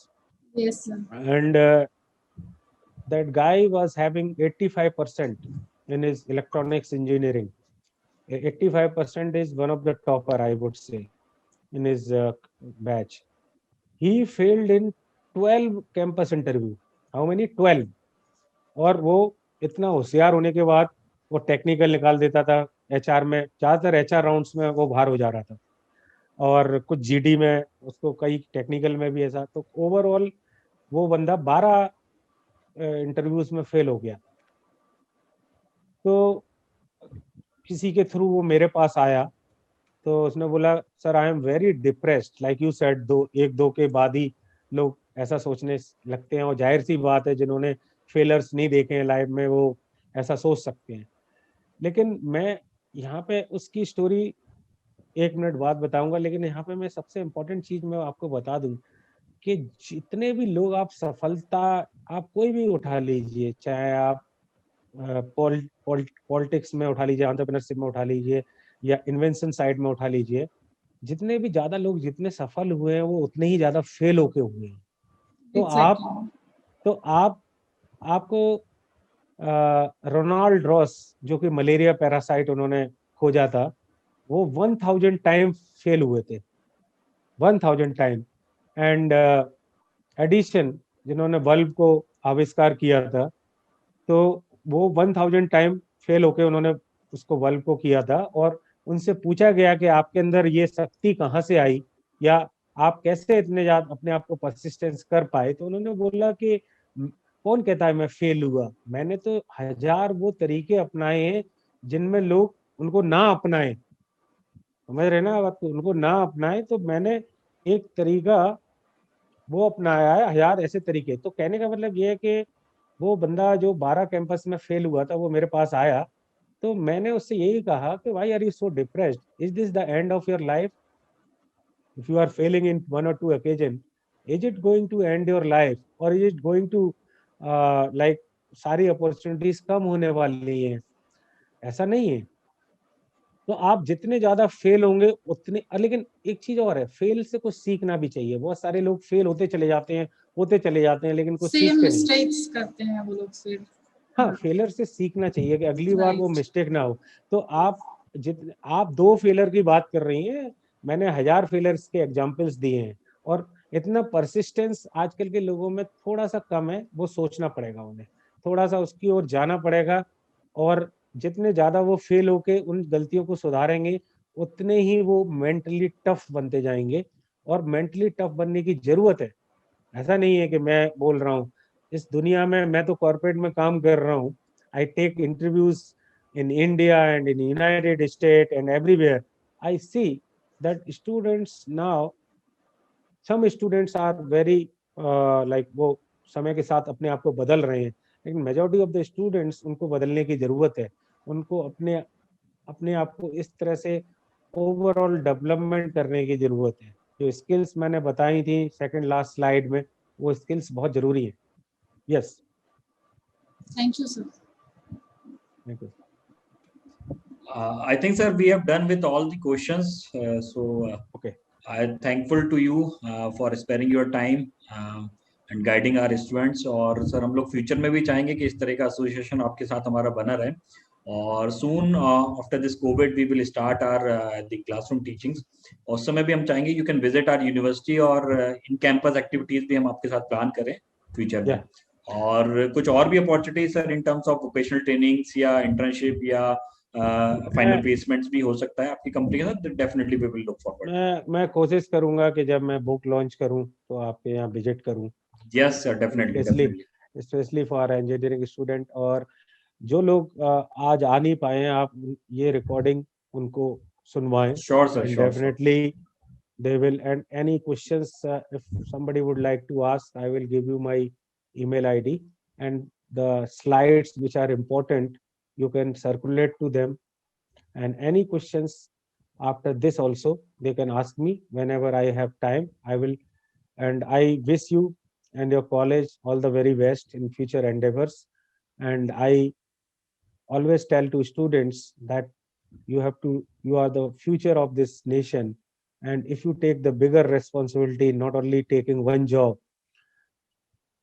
Yes, sir. And that guy was having 85% in his electronics engineering. 85% is one of the topper, I would say, in his batch. he failed in 12 campus interview. How many? 12. और वो इतना होशियार होने के बाद वो technical निकाल देता था। एचआर में ज्यादातर एचआर राउंड्स में वो बाहर हो जा रहा था, और कुछ जीडी में उसको, कई टेक्निकल में भी ऐसा। तो ओवरऑल वो बंदा 12 इंटरव्यूज में फेल हो गया। तो किसी के थ्रू वो मेरे पास आया, तो उसने बोला, sir I am very depressed, like you said. एक दो के बाद ही लोग ऐसा सोचने लगते हैं, और जाहिर सी बात है, जिन्होंने फेलर्स नहीं देखे हैं लाइफ में वो ऐसा सोच सकते हैं। लेकिन मैं यहाँ पे उसकी स्टोरी 1 मिनट बाद बताऊंगा, लेकिन यहाँ पे मैं सबसे इम्पोर्टेंट चीज मैं आपको बता दूं कि जितने भी लोग आप सफलता, आप कोई भी उठा लीजिए, चाहे आप पॉलिटिक्स में उठा लीजिए, एंटरप्रेन्योरशिप में उठा लीजिए, या इन्वेंशन साइड में उठा लीजिए, जितने भी ज्यादा लोग जितने सफल हुए हैं वो उतने ही ज्यादा फेल होके हुए हैं। तो आपको रोनाल्ड रॉस, जो कि मलेरिया पैरासाइट उन्होंने खोजा था, वो 1000 टाइम फेल हुए थे, 1000 टाइम। एंड एडिशन, जिन्होंने बल्ब को आविष्कार किया था, तो वो 1000 टाइम फेल होके उन्होंने उसको बल्ब को किया था। और उनसे पूछा गया कि आपके अंदर ये शक्ति कहाँ से आई, या आप कैसे इतने ज्यादा अपने आप को परसिस्टेंस कर पाए। तो उन्होंने बोला कि कौन कहता है मैं फेल हुआ, मैंने तो 1000 वो तरीके अपनाए हैं जिनमें लोग उनको ना अपनाए, समझ रहे ना बात को, उनको ना अपनाए, तो मैंने एक तरीका वो अपनाया है, 1000 ऐसे तरीके। तो कहने का मतलब ये है कि वो बंदा जो 12 कैंपस में फेल हुआ था, वो मेरे पास आया, तो मैंने उससे यही कहा कि why are you so depressed, is this the end of your life? If you are failing in 1 or 2 occasion, is it going to end your life, or is it going to like सारी opportunities कम होने वाली हैं? ऐसा नहीं है। तो आप जितने ज्यादा फेल होंगे उतने, लेकिन एक चीज और है, फेल से कुछ सीखना भी चाहिए। बहुत सारे लोग फेल होते चले जाते हैं, लेकिन कुछ सेम सीखते नहीं। मिस्टेक्स करते हैं वो लोग फिर। हाँ, फेलर से सीखना चाहिए कि अगली बार वो मिस्टेक ना हो। तो आप 2 फेलर की बात कर रही हैं, मैंने 1000 फेलर्स के एग्जांपल्स दिए हैं। और इतना परसिस्टेंस आजकल के लोगों में थोड़ा सा कम है, वो सोचना पड़ेगा उन्हें, थोड़ा सा उसकी ओर जाना पड़ेगा। और जितने ज्यादा वो फेल होके उन गलतियों को सुधारेंगे, उतने ही वो मेंटली टफ बनते जाएंगे। और मेंटली टफ बनने की जरूरत है। ऐसा नहीं है कि मैं बोल रहा हूँ, इस दुनिया में, मैं तो कॉर्पोरेट में काम कर रहा हूँ, I take interviews in India and in United States and everywhere. I see that students now, some students are very like वो समय के साथ अपने आप को बदल रहे हैं, लेकिन मेजॉरिटी ऑफ द स्टूडेंट्स, उनको बदलने की जरूरत है। उनको अपने आप को इस तरह से ओवरऑल डेवलपमेंट करने की जरूरत है। जो स्किल्स मैंने बताई थी सेकंड लास्ट स्लाइड में, वो स्किल्स बहुत जरूरी है। Yes, thank you sir. Thank you. I think, sir, we have done with all the questions. Okay. I'm thankful to you for sparing your time and guiding our students. और sir हम लोग future में भी चाहेंगे कि इस तरह का एसोसिएशन आपके साथ हमारा बना रहे। और soon after this COVID we will start our the classroom teachings. उस समय भी हम चाहेंगे you can visit our university और in campus activities भी हम आपके साथ प्लान करें फ्यूचर में। और कुछ और भी opportunity sir in terms of vocational trainings या इंटर्नशिप या फाइनल प्लेसमेंट्स भी हो सकता है आपकी कंपनी के साथ, definitely we will look forward. मैं कोशिश करूंगा कि जब मैं बुक लॉन्च करूं तो आपके यहाँ विजिट करूं। Yes sir, definitely specially for engineering student. और जो लोग आज आ नहीं पाए हैं, आप ये रिकॉर्डिंग उनको सुनवाएं। Sure sir, sure. Definitely they will, and any questions if somebody would like to ask, I will give you my email ID, and the slides which are important you can circulate to them, and any questions after this also they can ask me whenever I have time. I will, and I wish you and your college all the very best in future endeavors. And I always tell to students that you are the future of this nation. And if you take the bigger responsibility, not only taking one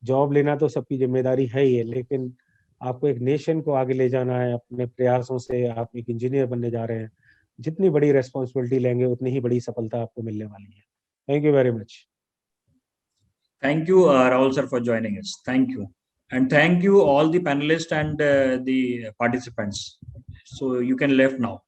job लेना तो सबकी जिम्मेदारी है ही है, लेकिन आपको एक nation को आगे ले जाना है अपने प्रयासों से। आप एक इंजीनियर बनने जा रहे हैं, जितनी बड़ी रेस्पॉन्सिबिलिटी लेंगे उतनी ही बड़ी सफलता आपको मिलने वाली है। Thank you very much. Thank you, Rahul sir, for joining us. Thank you. And thank you all the panelists and the participants. So you can left now.